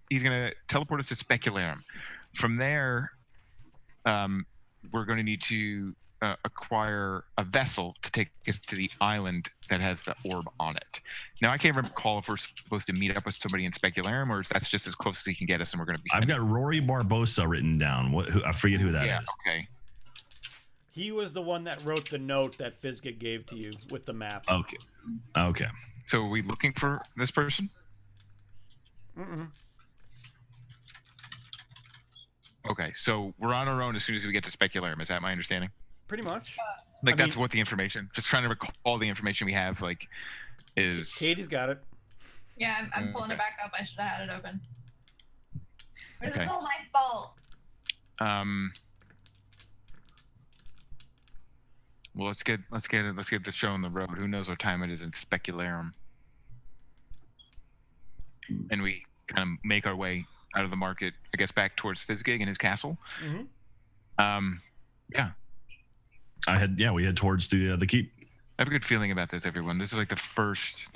he's gonna teleport us to Specularum. From there, we're going to need to acquire a vessel to take us to the island that has the orb on it. Now I can't recall if we're supposed to meet up with somebody in Specularum, or if that's just as close as he can get us, and we're going to be. I've got Rory Barbosa written down. I forget who that is. yeah. Okay. He was the one that wrote the note that Fizzgig gave to you with the map. Okay. So are we looking for this person? Mm-mm. Okay. So we're on our own as soon as we get to Specularum. Is that my understanding? Pretty much. Like I that's mean- what the information. Just trying to recall the information we have. Like, is Katie's got it. Yeah, I'm pulling Okay. it back up. I should have had it open. This Okay. is all my fault. Well, let's get the show on the road. Who knows what time it is in Specularum? And we kind of make our way out of the market, I guess, back towards Fizzgig and his castle. Mm-hmm. Yeah, We head towards the keep. I have a good feeling about this, everyone. This is like the first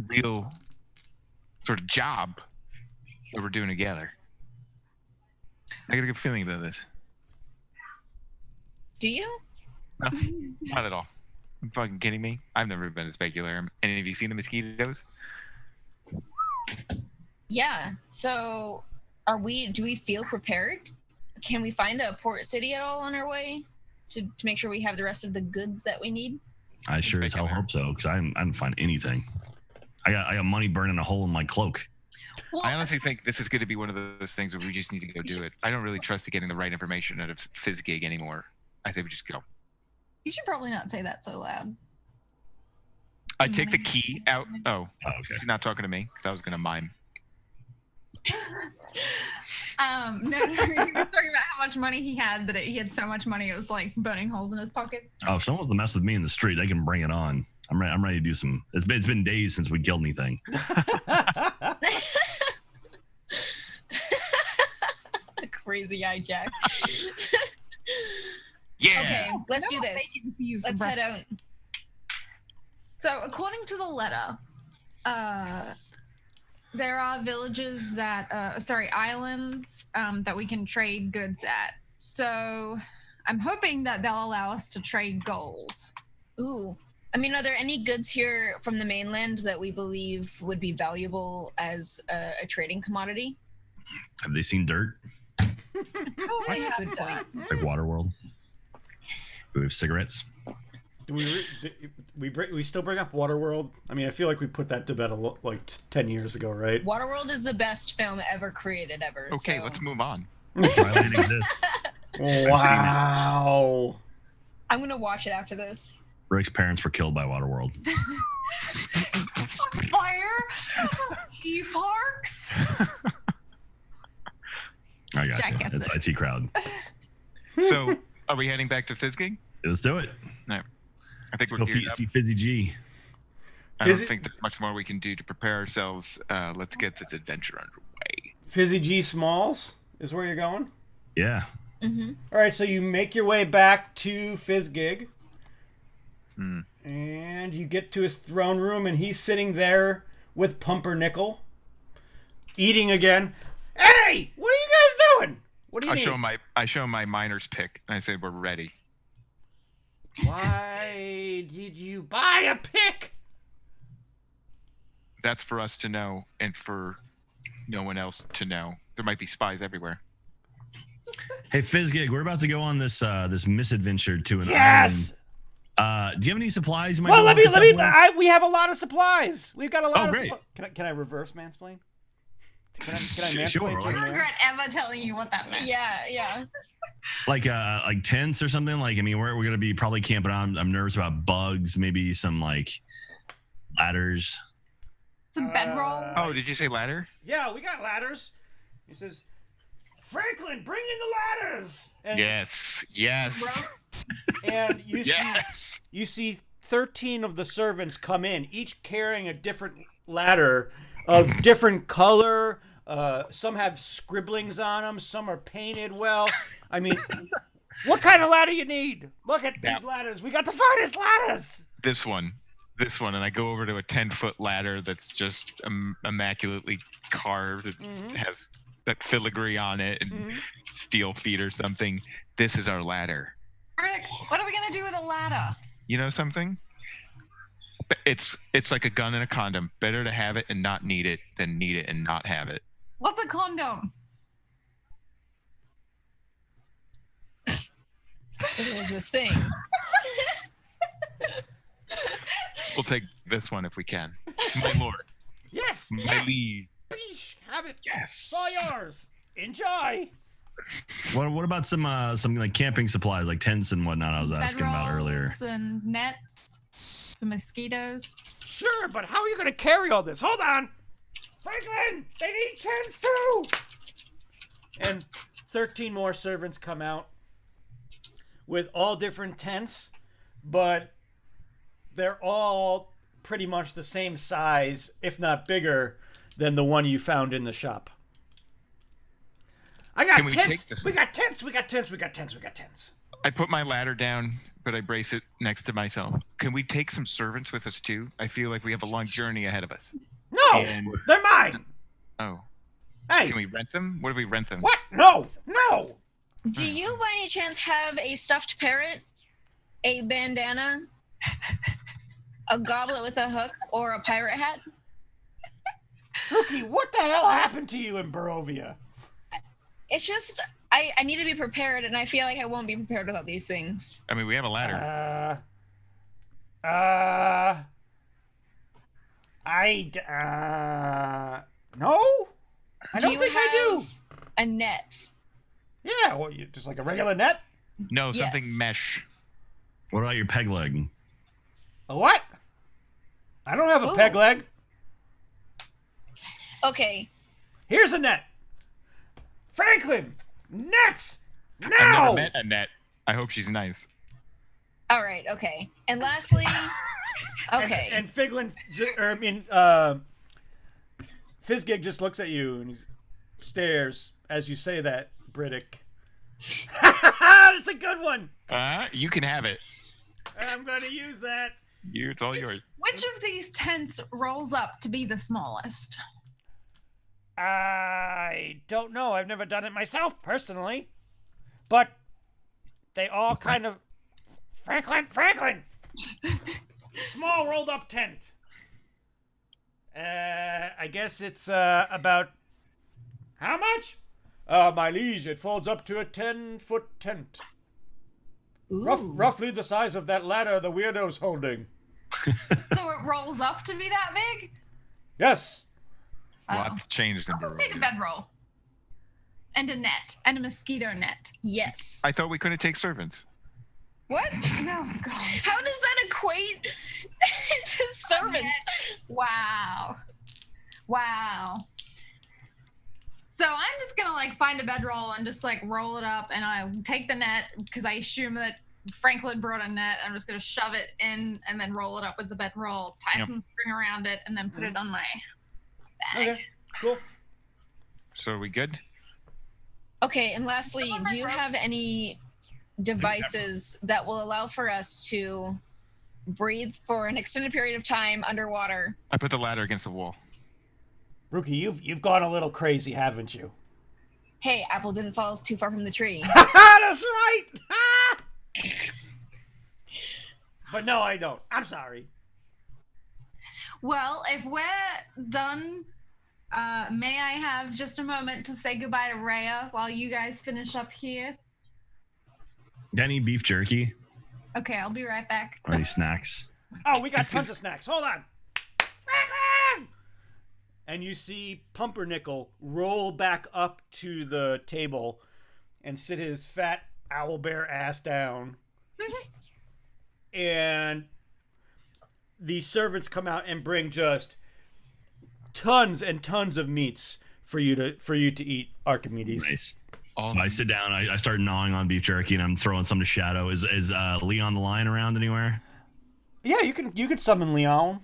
real sort of job that we're doing together. I got a good feeling about this. Do you? No, not at all. You fucking kidding me? I've never been to Specularum. Any of you seen the mosquitoes? Yeah. So, do we feel prepared? Can we find a port city at all on our way to make sure we have the rest of the goods that we need? I sure as hell hope so, because I didn't find anything. I got money burning a hole in my cloak. Well, I honestly think this is going to be one of those things where we just need to go do it. I don't really trust getting the right information out of Fizzgig anymore. I say we just go. you should probably not say that so loud. I take the key out. Oh, Oh, okay. she's not talking to me because I was going to mime. No, he was talking about how much money he had. That he had so much money, it was like burning holes in his pockets. Oh, if someone wants to mess with me in the street, they can bring it on. I'm ready to do some. It's been days since we killed anything. crazy eye, Jack. Yeah. Okay, let's do No this. bacon for you for Let's head breakfast. out. So, according to the letter, there are villages that, islands that we can trade goods at. So, I'm hoping that they'll allow us to trade gold. Ooh. I mean, are there any goods here from the mainland that we believe would be valuable as a trading commodity? Have they seen dirt? Probably have Good point. It's like Waterworld. Do we have cigarettes? Do we still bring up Waterworld? I mean, I feel like we put that to bed like 10 years ago, right? Waterworld is the best film ever created ever. Okay, so- let's move on. Twilight exists. Wow. I'm gonna watch it after this. Rick's parents were killed by Waterworld. Fire? Sea parks? I got Jack you. gets It's it. IT crowd. So, are we heading back to Fizzgig? Let's do it. No. I think Let's we're go geared up. see Fizzy G. I don't Fizzy- think there's much more we can do to prepare ourselves. Let's get this adventure underway. Fizzy G Smalls is where you're going? Yeah. Mm-hmm. All right, so you make your way back to Fizzgig. Hmm. And you get to his throne room, and he's sitting there with Pumpernickel, eating again. Hey, what are you guys doing? What do you I need? show him my miner's pick, and I said we're ready. Why did you buy a pick? That's for us to know, and for no one else to know. There might be spies everywhere. Hey, Fizzgig, we're about to go on this this misadventure to an Yes. island. Do you have any supplies? You might Well, be let able me. to sell with? We have a lot of supplies. We've got a lot Oh, of. great. Can I reverse mansplain? Can I Sure, mansplain to why a I man? regret ever telling you what that meant. Yeah. Like tents or something. Like, I mean, we're gonna be probably camping on. I'm nervous about bugs. Maybe some like ladders. Some bedroll. Oh, did you say ladder? Yeah, we got ladders. He says, Franklin, bring in the ladders. And, Yes. And you see, Yes. you see 13 of the servants come in, each carrying a different ladder of different color. Some have scribblings on them. Some are painted well. I mean, what kind of ladder you need? Look at these ladders. We got the finest ladders. This one, and I go over to a 10-foot ladder that's just immaculately carved. It has that filigree on it and steel feet or something. This is our ladder. Rick, what are we gonna do with a ladder? You know something? It's like a gun and a condom. Better to have it and not need it than need it and not have it. What's a condom? It is this thing. We'll take this one if we can. My lord, Yes. my liege. Please, have it. Yes. It's all yours. Enjoy. What about some like camping supplies, like tents and whatnot? I was asking about earlier. Bedrolls and nets for mosquitoes. Sure, but how are you going to carry all this? Hold on. Franklin, they need tents too. And 13 more servants come out with all different tents, but they're all pretty much the same size, if not bigger, than the one you found in the shop. I got Can we tents. take this? We got tents. We got tents. We got tents. We got tents. I put my ladder down, but I brace it next to myself. Can we take some servants with us too? I feel like we have a long journey ahead of us. No, And- they're mine. Oh, Hey, can we rent them? What do we rent them? what? No, no. Do you by any chance have a stuffed parrot, a bandana, a goblet with a hook, or a pirate hat? Rookie, what the hell happened to you in Barovia? It's just I need to be prepared, and I feel like I won't be prepared without these things. I mean, we have a ladder. No? I don't think I do. have a net? Yeah, well, you just like a regular net? No, something Yes. mesh. What about your peg leg? A what? I don't have a Ooh. peg leg. Okay. Here's a net. Franklin, nets! I've Now! never met a net. I hope she's nice. All right. Okay. And lastly, okay. And Figlin, Fizzgig just looks at you and he stares as you say that. Briddick. That's a good one. You can have it. I'm going to use that. It's all yours. Which of these tents rolls up to be the smallest? I don't know. I've never done it myself personally. But they all kind of... Franklin! Small rolled up tent. I guess it's about... How much? My liege, it folds up to a 10-foot tent. Roughly the size of that ladder the weirdo's holding. So it rolls up to be that big? Yes. Lots changed in I'll just take a Barovia. bedroll. And a net. And a mosquito net. Yes. I thought we couldn't take servants. What? No, God. How does that equate to servants? Wow. So I'm just gonna like find a bedroll and just like roll it up, and I take the net because I assume that Franklin brought a net. I'm just gonna shove it in and then roll it up with the bedroll, tie some string around it, and then put it on my bag. Okay, cool. So are we good? Okay, and lastly, Someone do you might have any devices that will allow for us to breathe for an extended period of time underwater? I put the ladder against the wall. Rookie, you've gone a little crazy, haven't you? Hey, apple didn't fall too far from the tree. That's right! But no, I don't. I'm sorry. Well, if we're done, may I have just a moment to say goodbye to Rhea while you guys finish up here? Got any beef jerky Okay, I'll be right back. or any snacks? Oh, we got tons of snacks. Hold on. Franklin! And you see Pumpernickel roll back up to the table and sit his fat owlbear ass down. And the servants come out and bring just tons and tons of meats for you to eat, Archimedes. Nice. All So I sit down, I start gnawing on beef jerky, and I'm throwing some to Shadow. Is Leon the Lion around anywhere? Yeah, you could summon Leon.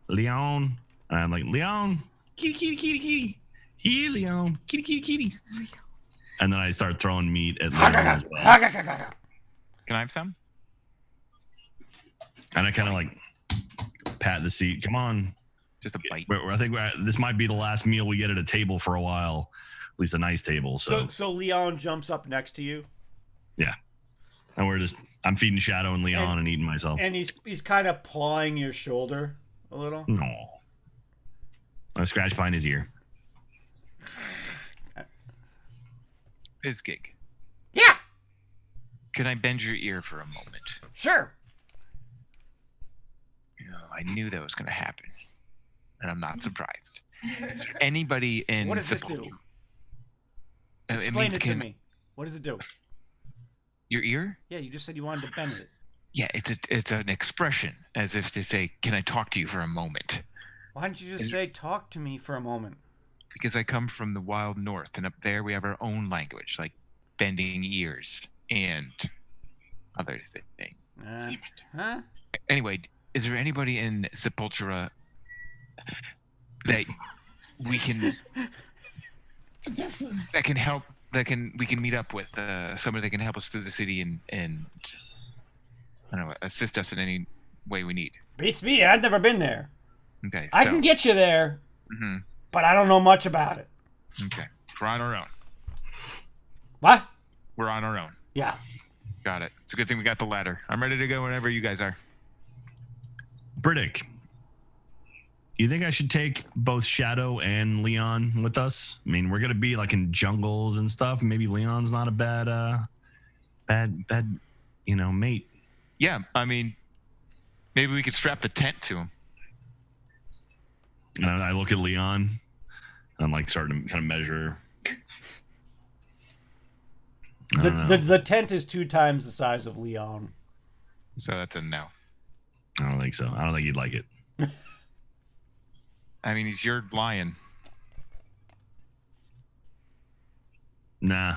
Leon? And I'm like, Leon, kitty. Here, Leon, kitty. And then I start throwing meat at Leon as well. Can I have some? And I kind of like pat the seat. Come on. Just a bite. I think this might be the last meal we get at a table for a while. At least a nice table. So Leon jumps up next to you. And I'm feeding Shadow and Leon and eating myself. And he's kind of pawing your shoulder a little. No. I scratch behind his ear. Bizgig, Yeah, can I bend your ear for a moment? sure. You know, I knew that was going to happen, and I'm not surprised. Is there anybody in What does this Sepulchre- do? It Explain means it to can- me. What does it do? Your ear? Yeah, you just said you wanted to bend it. Yeah, it's an expression as if to say, "Can I talk to you for a moment?" Why don't you just say, talk to me for a moment? Because I come from the wild north, and up there we have our own language, like bending ears and other things. Huh? Anyway, is there anybody in Sepultura that we can help? We can meet up with somebody that can help us through the city and I don't know, assist us in any way we need. Beats me. I've never been there. Okay. I can get you there, Mhm. but I don't know much about it. Okay. We're on our own. What? We're on our own. Yeah. Got it. It's a good thing we got the ladder. I'm ready to go whenever you guys are. Briddick, you think I should take both Shadow and Leon with us? I mean, we're gonna be like in jungles and stuff. Maybe Leon's not a bad, mate. Yeah, I mean, maybe we could strap the tent to him. And I look at Leon, and I'm like starting to kind of measure. I don't know. The tent is 2 times the size of Leon. So that's a no. I don't think so. I don't think he'd like it. I mean, he's your lion. Nah.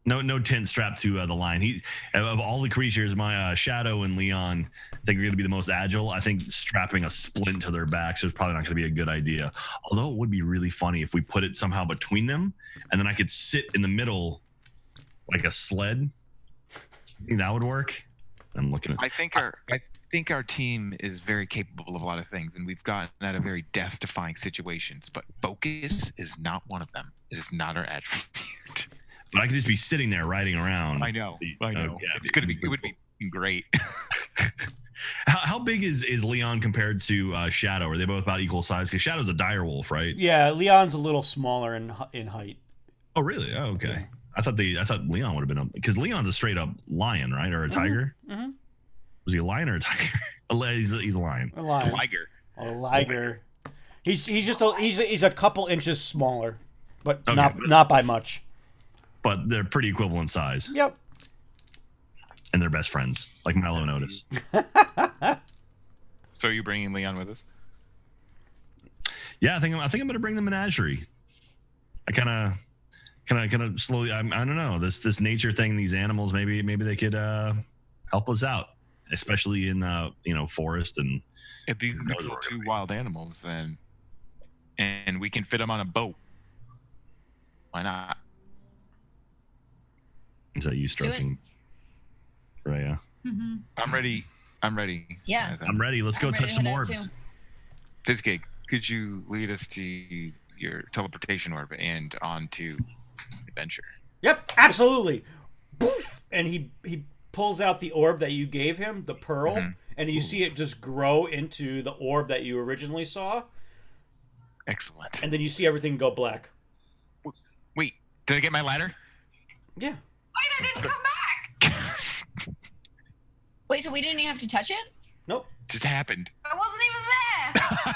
No tent strapped to the line. He of all the creatures, my Shadow and Leon, I think are going to be the most agile. I think strapping a splint to their backs is probably not going to be a good idea. Although it would be really funny if we put it somehow between them, and then I could sit in the middle like a sled. I think that would work. I'm looking at. I think our team is very capable of a lot of things, and we've gotten out of very death-defying situations. But focus is not one of them. It is not our attribute. But I could just be sitting there riding around. I know. Yeah, It's gonna be. It would be great. How big is Leon compared to Shadow? Are they both about equal size? Because Shadow's a direwolf, right? Yeah, Leon's a little smaller in height. Oh, really? Oh, okay. Yeah. I thought Leon would have been up because Leon's a straight up lion, right, or a tiger? Mm-hmm. Was he a lion or a tiger? He's a lion. A lion. A liger. A liger. He's just he's a couple inches smaller, but okay, not by much. But they're pretty equivalent size. Yep. And they're best friends, like Milo and Otis. So are you bringing Leon with us? Yeah, I think I'm gonna bring the menagerie. I kind of slowly. I don't know this nature thing. These animals, maybe they could help us out, especially in forest and. If you can control 2 wild animals, then and we can fit them on a boat, why not? Is that you stroking? Raya? Mm-hmm. I'm ready. Yeah. I'm ready. Let's go touch some orbs. Fizzgig, could you lead us to your teleportation orb and on to adventure? Yep, absolutely. And he pulls out the orb that you gave him, the pearl, and you see it just grow into the orb that you originally saw. Excellent. And then you see everything go black. Wait, did I get my ladder? Yeah. Wait, I didn't come back. Wait, so we didn't even have to touch it? Nope. Just happened. I wasn't even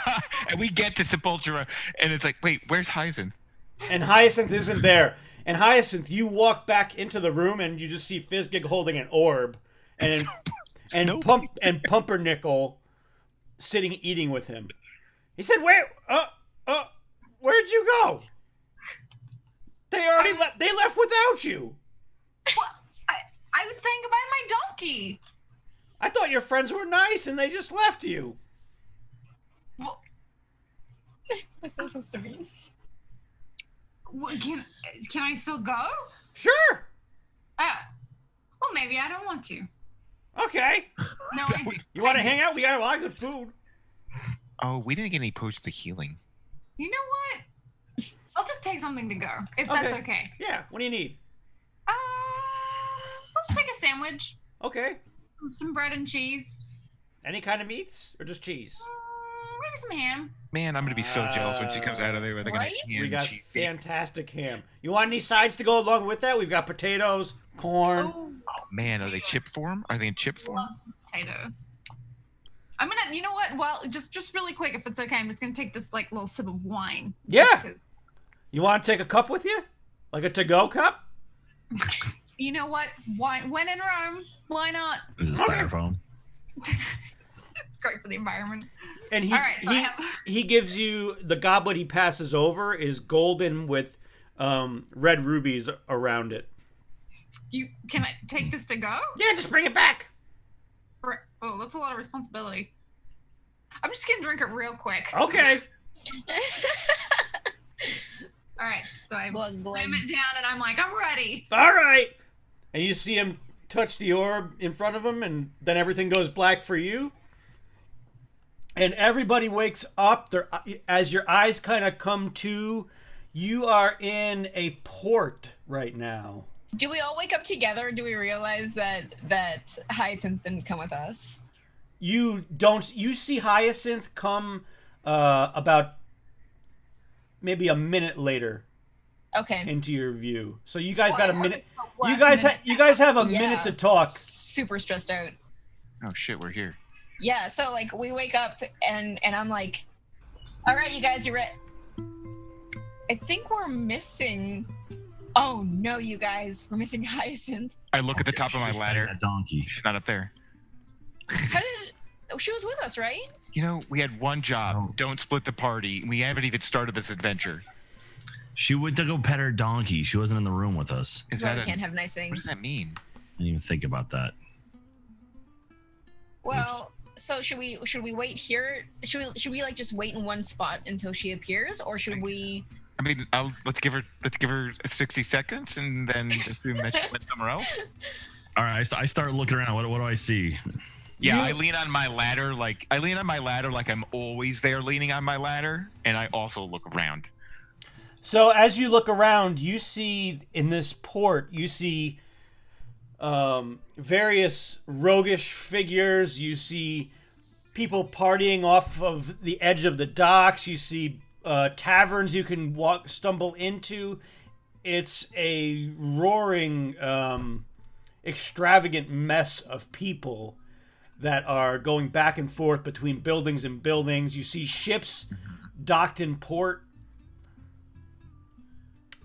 there. And we get to Sepultura, and it's like, wait, where's Hyacinth? And Hyacinth isn't there. And Hyacinth, you walk back into the room and you just see Fizzgig holding an orb, and Pumpernickel sitting eating with him. He said, where'd you go? They already left. They left without you. What? I was saying goodbye to my donkey. I thought your friends were nice and they just left you. Well, What's that supposed to mean? can I still go? Sure. Oh. Well, maybe I don't want to. Okay. No, I do. You want to hang out? We got a lot of good food. Oh, we didn't get any potions of healing. You know what? I'll just take something to go, if that's okay. Yeah. What do you need? I'll just take a sandwich. Okay. Some bread and cheese. Any kind of meats or just cheese? Maybe some ham. Man, I'm gonna be so jealous when she comes out of there with like Right? a ham We got cheese. fantastic ham. You want any sides to go along with that? We've got potatoes, corn. Oh, Oh man, are they chip form? Are they in chip form? love some potatoes. I'm gonna, you know what? Well, just really quick, if it's okay, I'm just gonna take this like little sip of wine. Yeah. Just 'cause- You want to take a cup with you? Like a to-go cup? You know what? Why? When in Rome, why not? Is it styrofoam? It's great for the environment. And All right, so I have- he gives you the goblet he passes over is golden with red rubies around it. Can I take this to go? Yeah, just bring it back. Oh, that's a lot of responsibility. I'm just gonna drink it real quick. Okay. All right, so I Loves slam it down and I'm like, I'm ready. All right. And you see him touch the orb in front of him, and then everything goes black for you. And everybody wakes up. As your eyes kind of come to, you are in a port right now. Do we all wake up together? Or do we realize that Hyacinth didn't come with us? You don't. You see Hyacinth come about maybe a minute later Okay. into your view. So you guys got a minute. The You last minute. guys have a Yeah, minute to talk. Super stressed out. Oh shit, we're here. Yeah, so like we wake up and I'm like, all right, you guys, you ready? I think we're missing. Oh no, you guys, we're missing Hyacinth. I look at the top of my ladder. That donkey. She's not up there. How did? Oh, she was with us, right? You know, we had one job. Oh. Don't split the party. We haven't even started this adventure. She went to go pet her donkey. She wasn't in the room with us. Is That's why that we a, can't have nice what does things. that mean? I didn't even think about that. Well, so should we wait here? Should we like just wait in one spot until she appears, or should we? I mean, let's give her 60 seconds and then assume that she went somewhere else. All right, so I start looking around. What do I see? Yeah, I lean on my ladder like I'm always there leaning on my ladder, and I also look around. So as you look around, you see in this port, you see various roguish figures. You see people partying off of the edge of the docks. You see taverns you can stumble into. It's a roaring, extravagant mess of people that are going back and forth between buildings and buildings. You see ships docked in port.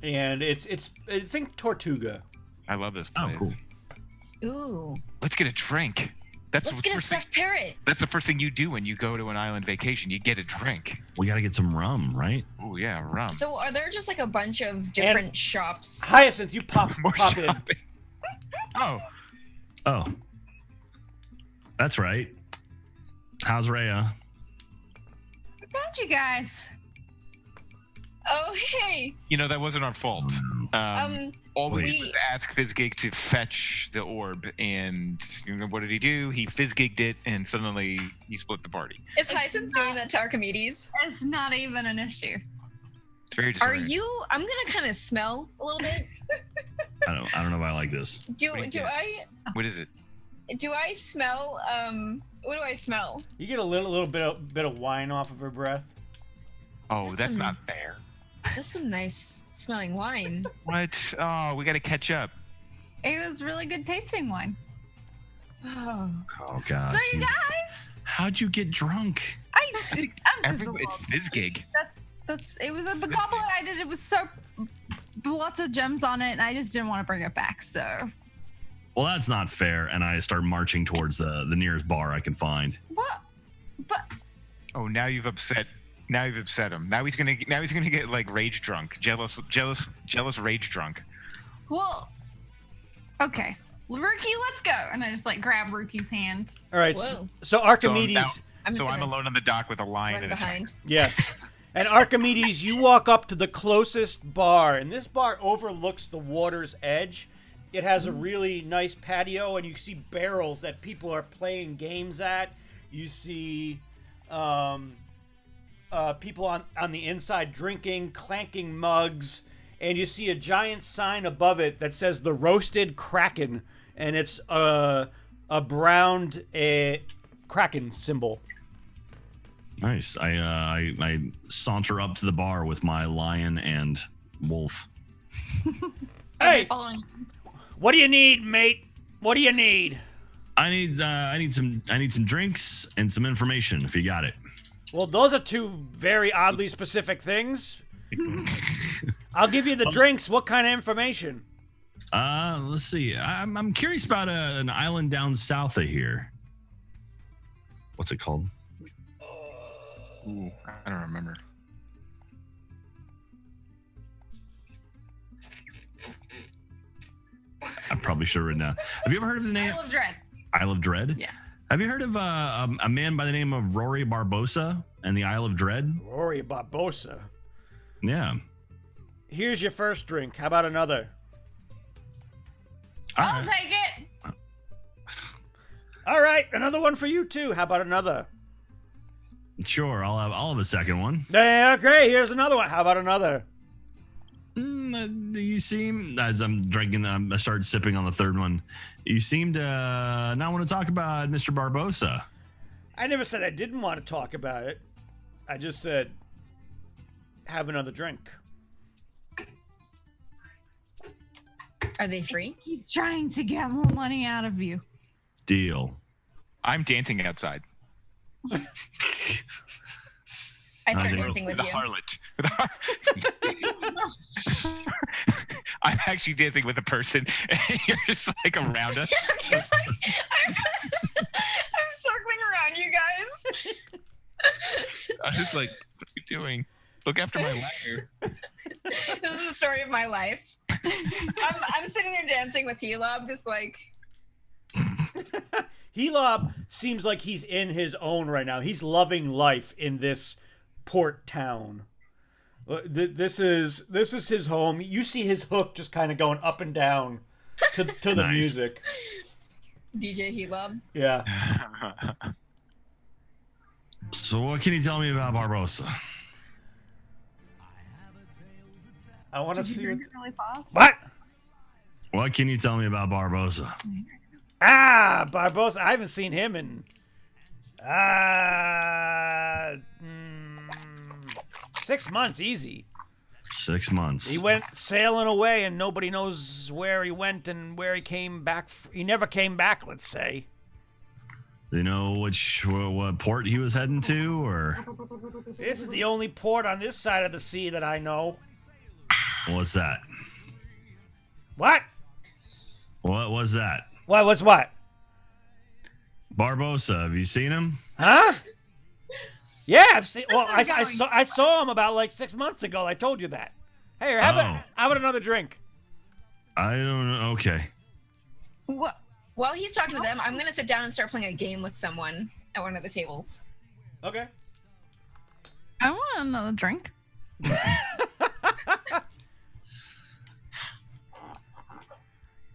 And it's I think Tortuga. I love this Oh, place. cool. Ooh, Let's get a drink. let's get a stuffed parrot. That's the first thing you do when you go to an island vacation. You get a drink. We got to get some rum, right? Oh yeah, rum. So are there just like a bunch of different shops? Hyacinth, you pop More in. shopping. Oh, Oh, that's right. How's Rhea? Found you guys. Oh hey, you know that wasn't our fault. All we did was ask Fizzgig to fetch the orb, and you know, what did he do? He Fizzgigged it, and suddenly he split the party. is Hyacinth doing that to Archimedes? It's not even an issue. It's very Are disorienting. you? I'm gonna kind of smell a little bit. I don't know if I like this. Do What do you do get? What is it? I smell? What do I smell? You get a little bit of wine off of her breath. Oh, That's that's some- not fair. That's some nice smelling wine. What? Oh, we got to catch up. It was really good tasting wine. Oh, Oh God. So you guys, How'd you get drunk? I'm just a Everybody, little. it's Fizzgig. That's. It was a goblet I did. It was so lots of gems on it, and I just didn't want to bring it back. So Well, that's not fair. And I start marching towards the nearest bar I can find. what? But Oh, now you've upset. Now you've upset him. Now he's gonna get like rage drunk, jealous rage drunk. well, okay, Rookie, let's go. And I just like grab Rookie's hand. All right. Whoa. So Archimedes. now- I'm just So gonna I'm alone on the dock with a lion run and a behind. Yes. And Archimedes, you walk up to the closest bar, and this bar overlooks the water's edge. It has a really nice patio, and you see barrels that people are playing games at. You see people on the inside drinking, clanking mugs, and you see a giant sign above it that says the Roasted Kraken, and it's a browned kraken symbol. Nice. I saunter up to the bar with my lion and wolf. Hey, Following. what do you need, mate? What do you need? I need some drinks and some information if you got it. Well, those are two very oddly specific things. I'll give you the drinks. What kind of information? Let's see. I'm curious about an island down south of here. What's it called? Ooh, I don't remember. I probably should have written down. Have you ever heard of the name Isle of Dread. Isle of Dread? Yes. Have you heard of a man by the name of Rory Barbosa and the Isle of Dread? Rory Barbosa. Yeah. Here's your first drink. How about another? All I'll right. take it. All right, another one for you too. How about another? Sure, I'll have a second one. Okay, here's another one. How about another? You seem, as I'm drinking, I start sipping on the third one. You seem to not want to talk about Mr. Barbosa. I never said I didn't want to talk about it. I just said, have another drink. Are they free? He's trying to get more money out of you. Deal. I'm dancing outside. I start think- dancing with the you. harlot. I'm actually dancing with a person, and you're just like around us. I'm just like, I'm circling around you guys. I'm just like, what are you doing? Look after my ladder. This is the story of my life. I'm sitting there dancing with Helob, just like. Helob seems like he's in his own right now. He's loving life in this port town. This is his home. You see his hook just kind of going up and down to the Nice. music. DJ Helob. Yeah. So what can you tell me about Barbosa? I want to Did you see drink it really fast? what. What can you tell me about Barbosa? Barbosa. I haven't seen him in 6 months, easy. 6 months. He went sailing away, and nobody knows where he went and where he came back. He never came back, let's say. Do you know what port he was heading to, or This is the only port on this side of the sea that I know. what's that? What? What was that? What? What's what? Barbosa, have you seen him? Huh? Yeah, I've seen. Well, This is I saw him about like 6 months ago. I told you that. Hey, how about another drink? I don't know. Okay. What? While he's talking to them, I'm gonna sit down and start playing a game with someone at one of the tables. Okay. I want another drink.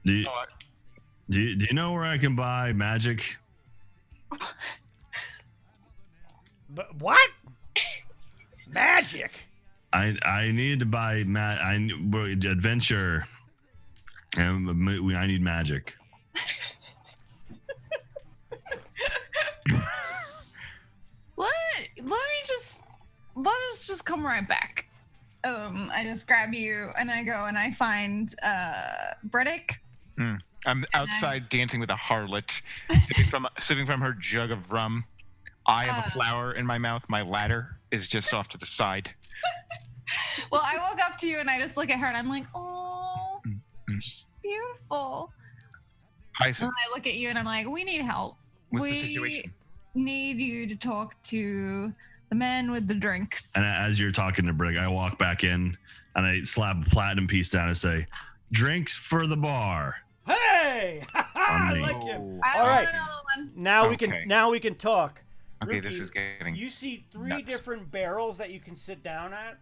Do you know where I can buy magic? But what? Magic. I need to buy adventure, and I need magic. Let us just come right back. I just grab you and I go and I find Briddick. I'm outside dancing with a harlot, sipping from her jug of rum. I have a flower in my mouth. My ladder is just off to the side. Well, I walk up to you and I just look at her and I'm like, oh, she's beautiful. Hyacinth, And I look at you and I'm like, we need help. what's the We situation? need you to talk to the men with the drinks. And as you're talking to Brig, I walk back in and I slap a platinum piece down and say, "Drinks for the bar." Hey, I like him. Oh, I All want right. another one. Now we can talk. okay, Rookie, this is getting. You see three nuts. different barrels that you can sit down at,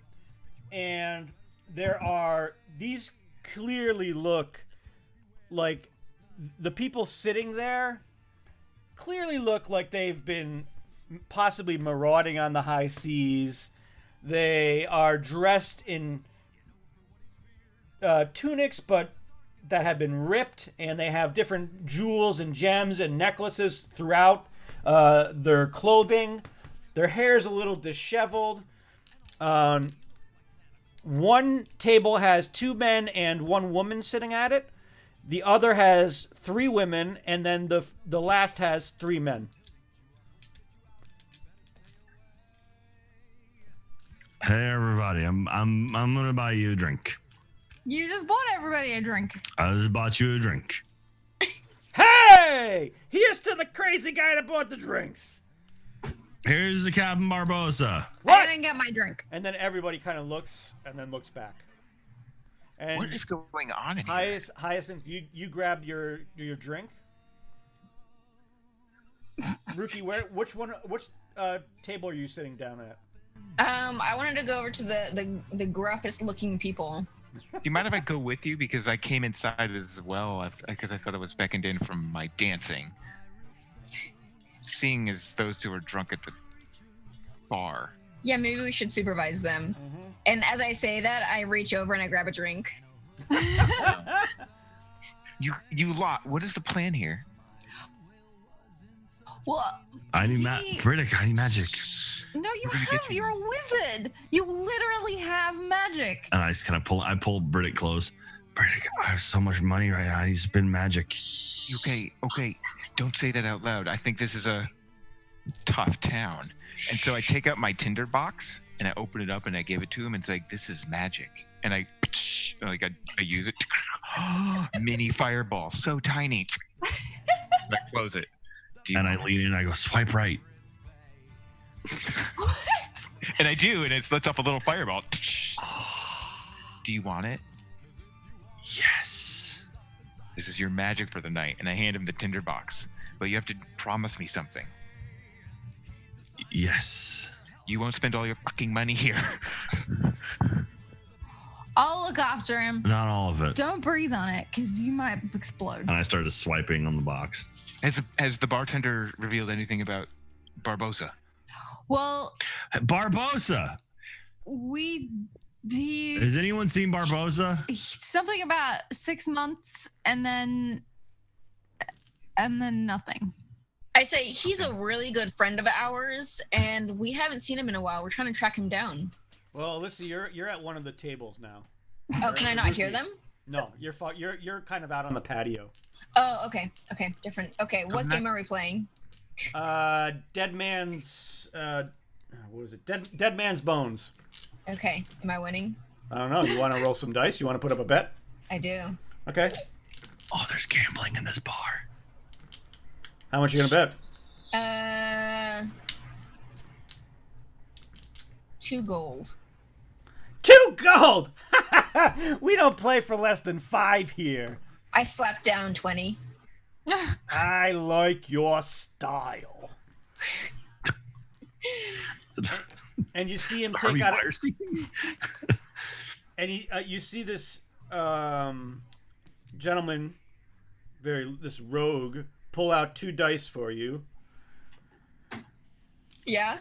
and these clearly look like the people sitting there clearly look like they've been possibly marauding on the high seas. They are dressed in tunics, but that have been ripped, and they have different jewels and gems and necklaces throughout their clothing. Their hair is a little disheveled. One table has 2 men and 1 woman sitting at it. The other has 3 women, and then the last has 3 men. Hey everybody, I'm gonna buy you a drink. You just bought everybody a drink. I just bought you a drink. Hey! Here's to the crazy guy that bought the drinks. Here's the Captain Barbosa. What? I didn't get my drink. And then everybody kind of looks and then looks back. And What is going on in here? Hyacinth, you grab your drink. Rookie, which table are you sitting down at? I wanted to go over to the gruffest looking people. Do you mind if I go with you? Because I came inside as well, because I thought I was beckoned in from my dancing. Seeing as those 2 are drunk at the bar. Yeah, maybe we should supervise them. Mm-hmm. And as I say that, I reach over and I grab a drink. You lot. What is the plan here? Well, I need Briddick, I need magic. no, you Where did you get have. You're a wizard. You literally have magic. And I just kind of pull Briddick close. Briddick, I have so much money right now. I need to spend magic. Okay. Don't say that out loud. I think this is a tough town. And so I take out my tinder box and I open it up and I give it to him and it's like, this is magic. And I use it. Mini fireball, so tiny. And I close it. And I lean in and I go, swipe right. And I do, and it lets off a little fireball. Do you want it? Yes. This is your magic for the night. And I hand him the tinder box. But you have to promise me something. Yes. You won't spend all your fucking money here. I'll look after him. Not all of it. Don't breathe on it, because you might explode. And I started swiping on the box. Has the bartender revealed anything about Barbosa? Well, Barbosa! he Has anyone seen Barbosa? something about 6 months and then nothing. I say he's a really good friend of ours, and we haven't seen him in a while. We're trying to track him down. Well, Alyssa, you're at one of the tables now. Oh, can I not hear them? No, you're kind of out on the patio. Oh, okay, different. Okay, what game are we playing? Dead Man's what is it? Dead Man's Bones. Okay, am I winning? I don't know. You want to roll some dice? You want to put up a bet? I do. Okay. Oh, there's gambling in this bar. How much are you gonna bet? 2 gold. 2 gold. We don't play for less than 5 here. I slapped down 20. I like your style. And you see him take out. And you see this gentleman, this rogue, pull out 2 dice for you. Yeah.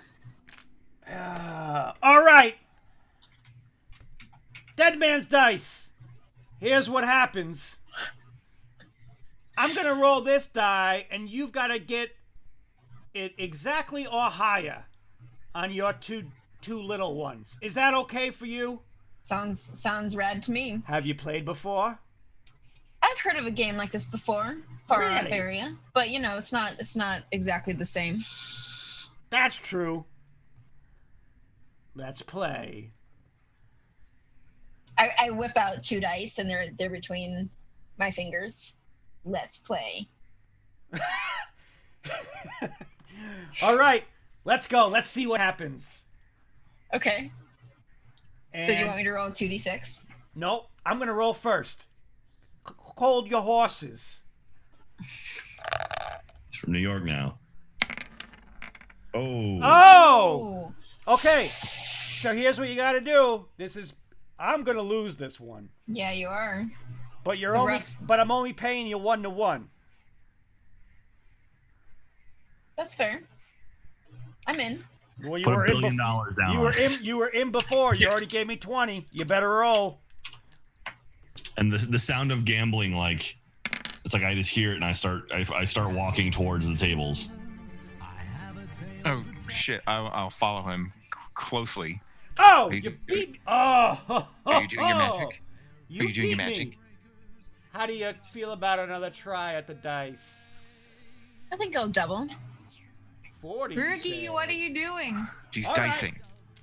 All right. Dead Man's Dice. Here's what happens. I'm going to roll this die, and you've got to get it exactly or higher on your two little ones. Is that okay for you? Sounds rad to me. Have you played before? I've heard of a game like this before, far Really? enough area, but it's not exactly the same. That's true. Let's play. I whip out 2 dice, and they're between my fingers. Let's play. All right, let's go. Let's see what happens. Okay. And So you want me to roll 2d6? Nope, I'm going to roll first. Hold your horses. It's from New York now. Oh. Oh! Okay, so here's what you got to do. I'm going to lose this one. Yeah, you are. But It's but I'm only paying you 1-to-1. That's fair. I'm in. Well, you Put were $1 in billion before. down. You were in before. You already gave me 20. You better roll. And the sound of gambling, like, it's like I just hear it and I start walking towards the tables. Oh shit! I'll follow him closely. Oh, Are you you- beat me. Oh, Are you doing your magic? You Are you doing your beat me. magic? How do you feel about another try at the dice? I think I'll double. 40. you Rookie, say. what are you doing? She's All right. dicing.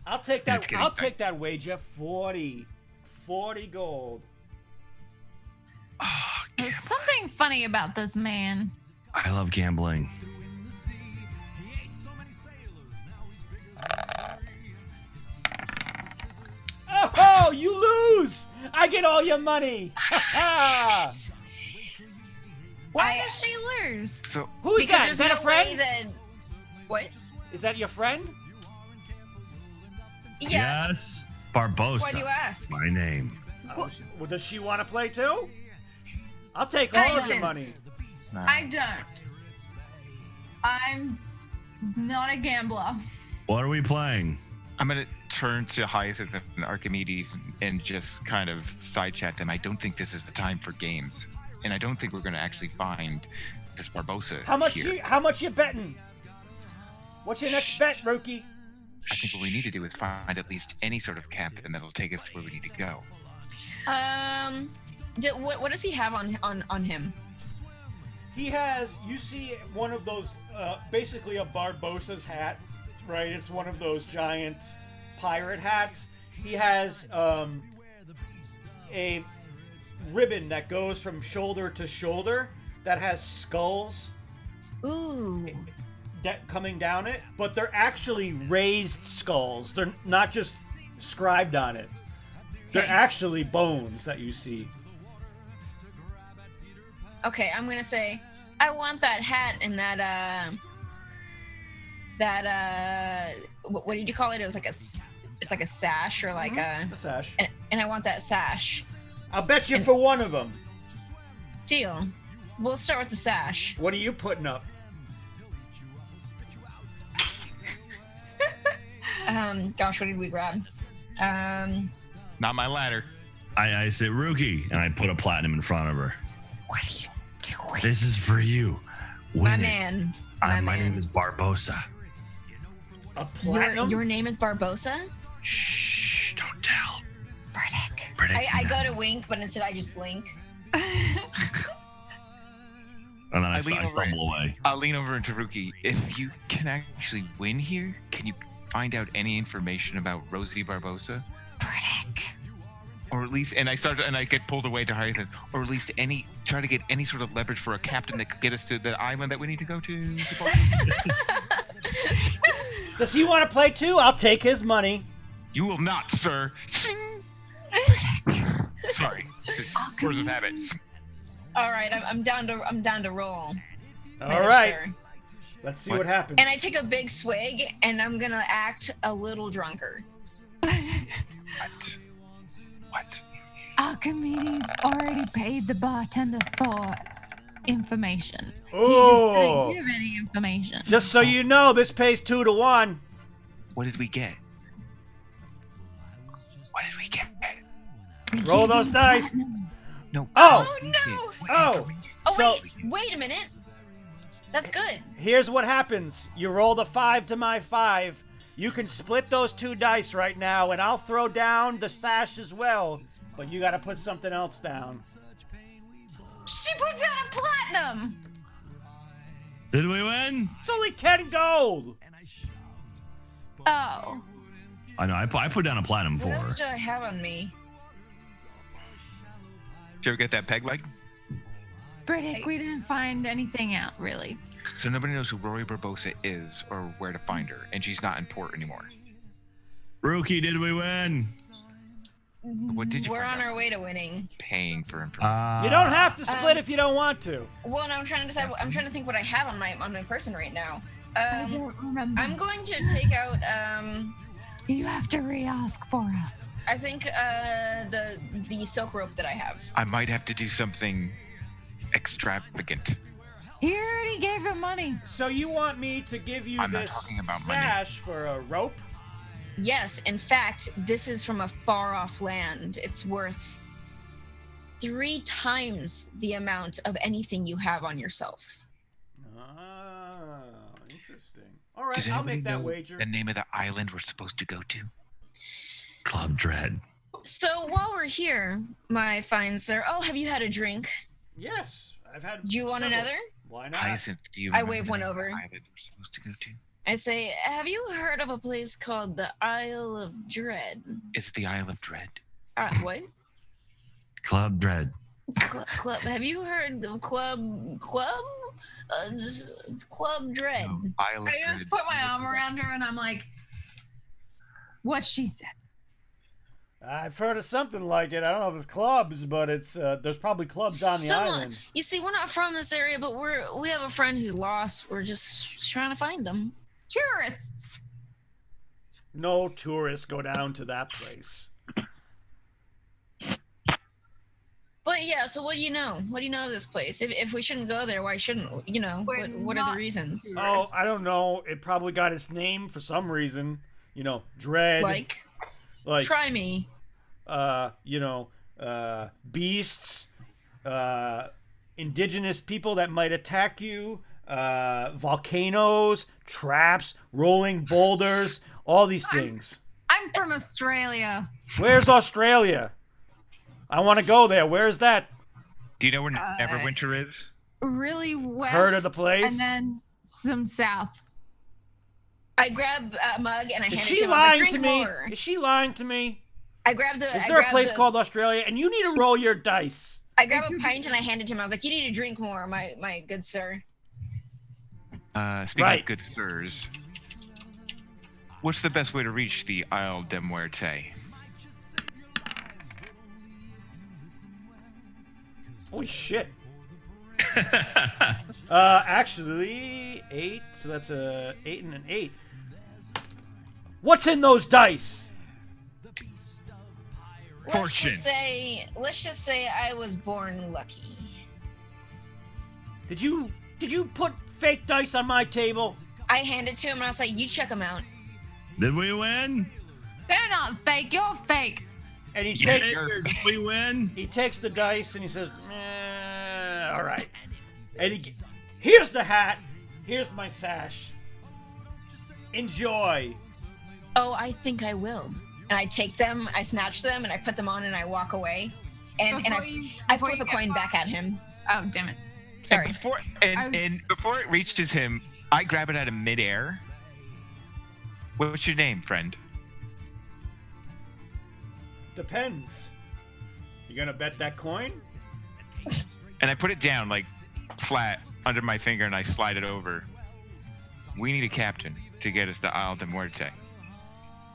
I'll take That's that. getting I'll take dicey. that wager. 40 gold. Oh, There's something funny about this man. I love gambling. Oh, you lose! I get all your money. Ah, Why does she lose? So Who's that? Is there's that a no way friend? that- What? Is that your friend? Yeah. Yes. Barbosa. Why do you ask? My name. Well, does she want to play too? I'll take all of your Listen. money. I don't. I'm not a gambler. What are we playing? I'm gonna turn to Hyacinth and Archimedes and just kind of side chat them. I don't think this is the time for games, and I don't think we're gonna actually find this Barbosa How much here. how much you betting? What's your next bet, rookie? I think what we need to do is find at least any sort of captain that'll take us to where we need to go. What does he have on him? He has, you see one of those, basically a Barbosa's hat, right? It's one of those giant pirate hats. He has a ribbon that goes from shoulder to shoulder that has skulls Ooh. coming down it, but they're actually raised skulls. They're not just scribed on it. They're Okay. actually bones that you see. Okay, I'm gonna say, I want that hat and what did you call it? It was like it's like a sash or like A sash. and I want that sash. I'll bet you for one of them. Deal. We'll start with the sash. What are you putting up? Gosh, what did we grab? Not my ladder. I say, Rookie, and I put a platinum in front of her. What are you doing? This is for you. Win My it. man. My name is Barbosa. A platinum? Your name is Barbosa? Shh, don't tell. Burdick. Burdick's I in go that. to wink, but instead I just blink. And then I lean over stumble away. I'll lean over to Rookie. If you can actually win here, can you find out any information about Rosie Barbosa? Burdick. Or at least, and I get pulled away to Hyacinth, or at least try to get any sort of leverage for a captain that could get us to the island that we need to go to. Does he want to play too? I'll take his money. You will not, sir. Sorry. Force of habit. All right, I'm down to roll. All Minute, right. sir. Let's see What? what happens. And I take a big swig, and I'm gonna act a little drunker. What? Archimedes already paid the bartender for information. He just Oh. didn't give any information. Just so you know, this pays 2 to 1. What did we get? What did we get? Roll those dice. No. Oh! Oh no! Oh! Oh So wait a minute. That's good. here's what happens. You roll the 5 to my 5. You can split those 2 dice right now, and I'll throw down the sash as well. But you gotta put something else down. She put down a platinum. Did we win? It's only 10 gold. Oh. I know. I put down a platinum for What else her. do I have on me? Did you ever get that peg leg? Burdick, we didn't find anything out, really. So nobody knows who Rory Barbosa is or where to find her, and she's not in port anymore. Rookie, did we win? What did you We're find on out? our way to winning. Paying for information. You don't have to split if you don't want to. Well, no, I'm trying to decide. I'm trying to think what I have on my person right now. I don't remember. I'm going to take out. You have to re-ask for us. I think the silk rope that I have. I might have to do something extravagant. He already gave him money. So you want me to give you I'm not this talking about money. sash for a rope? Yes, in fact, this is from a far-off land. It's worth 3 times the amount of anything you have on yourself. Ah, interesting. All right, Does I'll anybody make that know wager. the name of the island we're supposed to go to? Club Dread. So while we're here, my fine sir. Oh, have you had a drink? Yes, I've had. Do you want several. another? Why not? Hyacinth, do you I remember wave the one name of the over. island we're supposed to go to? I say, have you heard of a place called the Isle of Dread? It's the Isle of Dread. What? Club Dread. Club. Have you heard of Club? Just Club Dread. No, Isle of I Dread. just put my arm around her and I'm like, What she said. I've heard of something like it. I don't know if it's clubs, but it's there's probably clubs on the island. You see, we're not from this area, but we have a friend who's lost. We're just trying to find him. Tourists. No tourists go down to that place. But yeah, so what do you know? What do you know of this place? If we shouldn't go there, why shouldn't you know? We're What are not the reasons? Oh, I don't know. It probably got its name for some reason. You know, dread. Like, try me. Beasts, indigenous people that might attack you, volcanoes, traps, rolling boulders, all these things. I'm from Australia. Where's Australia? I want to go there. Where's that? Do you know where Neverwinter is? Really west. Heard of the place? And then some south. I grab a mug and I Is hand it she to him. I'm like, lying drink to me? more. Is she lying to me? I grab the. Is I there a grab place the- called Australia? And you need to roll your dice. I grab a pint and I hand it to him. I was like, "You need to drink more, my good sir." Speaking Right. of good sirs, what's the best way to reach the Isle de Muerte? Holy shit. Actually, 8. So that's a 8 and an 8. What's in those dice? Fortune. Let's just say I was born lucky. Did you put fake dice on my table? I handed it to him and I was like, "You check them out." Did we win? They're not fake. You're fake. And he Yeah, takes Did we win? he takes the dice and he says, all right. And here's the hat. Here's my sash. Enjoy. Oh, I think I will. And I take them, I snatch them, and I put them on, and I walk away. And I flip a coin back at him. Oh, damn it. Sorry. And before it reaches him, I grab it out of midair. What's your name, friend? Depends. You gonna bet that coin? And I put it down like flat under my finger, and I slide it over. We need a captain to get us to Isle de Muerte.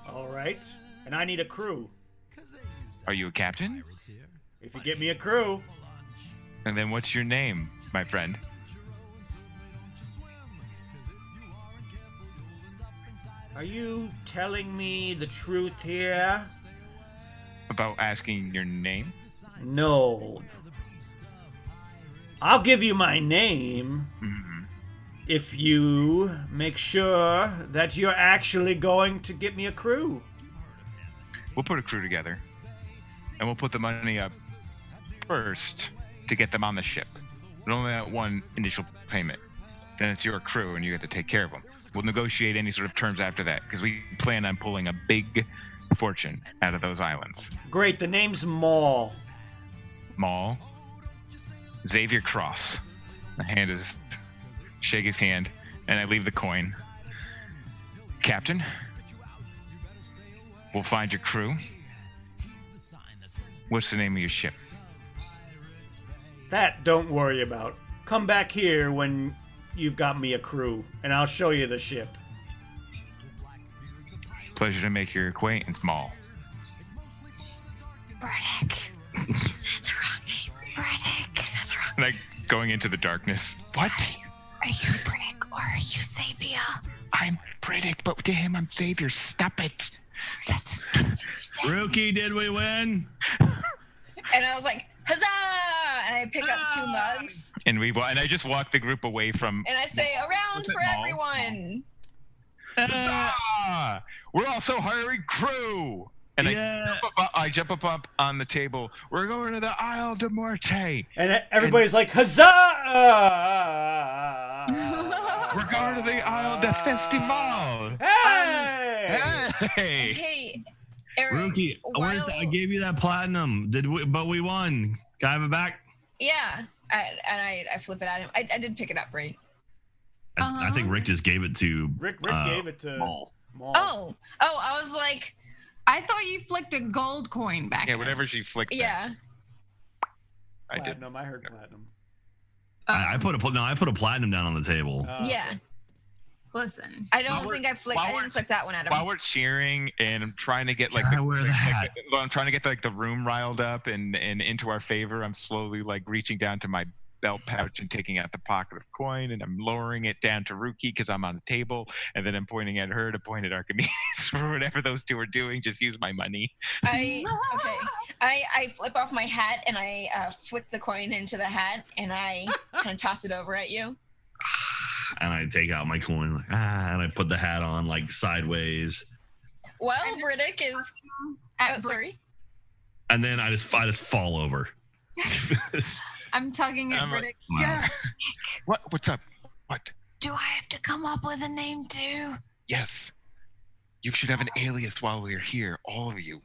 All right. And I need a crew. Are you a captain? If you get me a crew, And then what's your name, my friend? are you telling me the truth here? About asking your name? No. I'll give you my name Mhm. if you make sure that you're actually going to get me a crew. We'll put a crew together. And we'll put the money up first to get them on the ship. But only that one initial payment. Then it's your crew and you get to take care of them. We'll negotiate any sort of terms after that because we plan on pulling a big fortune out of those islands. Great, the name's Maul. Maul, Xavier Cross. Shake his hand, and I leave the coin. Captain, we'll find your crew. What's the name of your ship? That don't worry about. Come back here when you've got me a crew, and I'll show you the ship. Pleasure to make your acquaintance, Maul. Burdick. That's the wrong name. Burdick. That's the wrong Like going into the darkness. What? Are you Burdick or are you Xavier? I'm Briddick, but to him I'm Xavier. Stop it. This is confusing. Rookie, did we win? And I was like, huzzah! And I pick up 2 mugs, And I just walk the group away from. and I say, around Was it for Maul? everyone. Ah, we're also hiring crew. And Yeah. I jump up on the table. We're going to the Isle de Muerte. And everybody's like, huzzah! We're going to the Isle de Festival. Hey! Hey! Hey, Eric. Rookie, I gave you that platinum. But we won. Can I have it back? Yeah. I flip it at him. I did pick it up, right? I think Rick just gave it to Rick gave it to Maul. Maul. Oh, I was like, I thought you flicked a gold coin back. Yeah, at whatever she flicked. yeah. I did. Platinum. I heard platinum. I put a platinum down on the table. Yeah. Listen. I don't While think I flicked. while I we're- didn't flick that one at him. While we're cheering and I'm trying to get like Can I wear the hat? I'm trying to get like the room riled up and into our favor, I'm slowly like reaching down to my belt pouch and taking out the pocket of coin, and I'm lowering it down to Rookie because I'm on the table, and then I'm pointing at her to point at Archimedes for whatever those two are doing. Just use my money. I flip off my hat and I flick the coin into the hat and I kind of toss it over at you. And I take out my coin, like, and I put the hat on like sideways, While Briddick is, sorry. and then I just fall over. I'm tugging at I'm like, Riddick. Wow. Yeah. What's up? What? Do I have to come up with a name too? Yes. You should have an alias while we're here, all of you.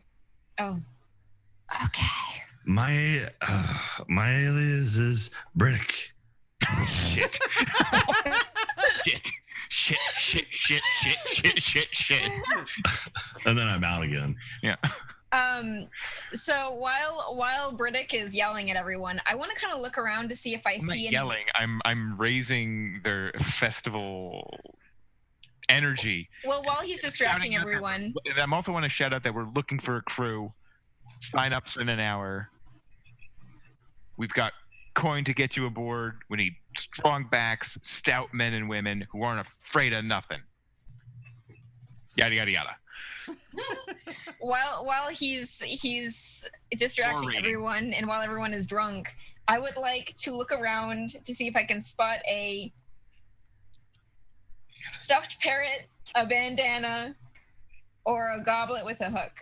Oh, Okay. My alias is Brick. Shit. Shit. And then I'm out again. Yeah. so while Briddick is yelling at everyone, I want to kind of look around to see if I I'm not see any. yelling. I'm raising their festival energy. Well, while he's distracting Shouting out everyone, And I'm also want to shout out that we're looking for a crew. Sign ups in an hour. We've got coin to get you aboard. We need strong backs, stout men and women who aren't afraid of nothing. Yada yada yada. While he's distracting Alrighty. everyone, and while everyone is drunk, I would like to look around to see if I can spot a stuffed parrot, a bandana, or a goblet with a hook.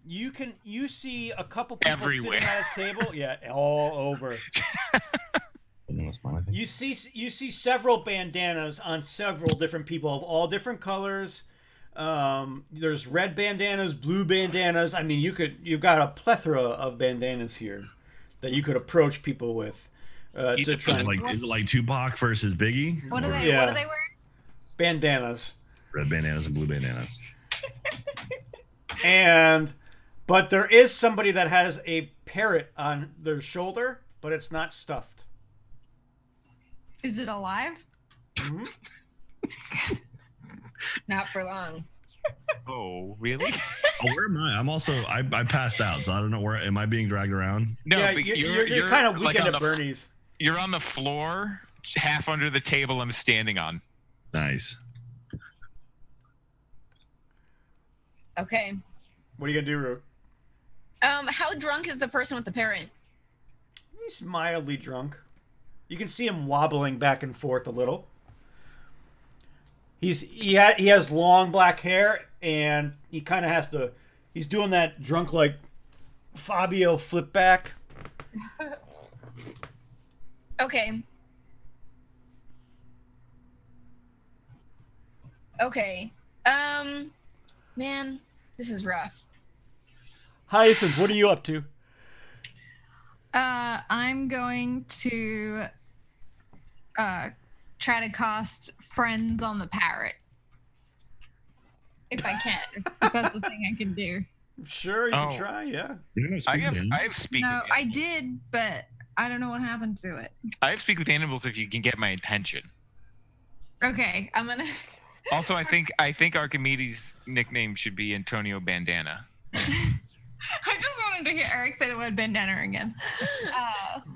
You see a couple people Everywhere. sitting at a table. Yeah, all over. That's fine, I think. You see several bandanas on several different people of all different colors. There's red bandanas, blue bandanas. I mean, you've got a plethora of bandanas here that you could approach people with to try and Is it like Tupac versus Biggie? What are they? Yeah. What are they wearing? bandanas. Red bandanas and blue bandanas. But there is somebody that has a parrot on their shoulder, but it's not stuffed. Is it alive? Not for long. Oh, really? Oh, where am I? I'm also I passed out, so I don't know where am I being dragged around? No, yeah, but you're kind of like weekend on at the- Bernie's. You're on the floor, half under the table I'm standing on. Nice. Okay. What are you gonna do, Ru? How drunk is the person with the parrot? He's mildly drunk. You can see him wobbling back and forth a little. He has long black hair, and he kind of has to. He's doing that drunk like Fabio flip back. Okay. Okay. Man, this is rough. Hyacinth, what are you up to? I'm going to try to cast friends on the parrot. If I can. If that's the thing I can do. Sure, you Oh. can try. Yeah. I have speak. No, with I animals. did, but I don't know what happened to it. I have speak with animals if you can get my attention. Okay, I'm gonna. Also, I think Archimedes' nickname should be Antonio Bandana. I just wanted to hear Eric say the word bandana again.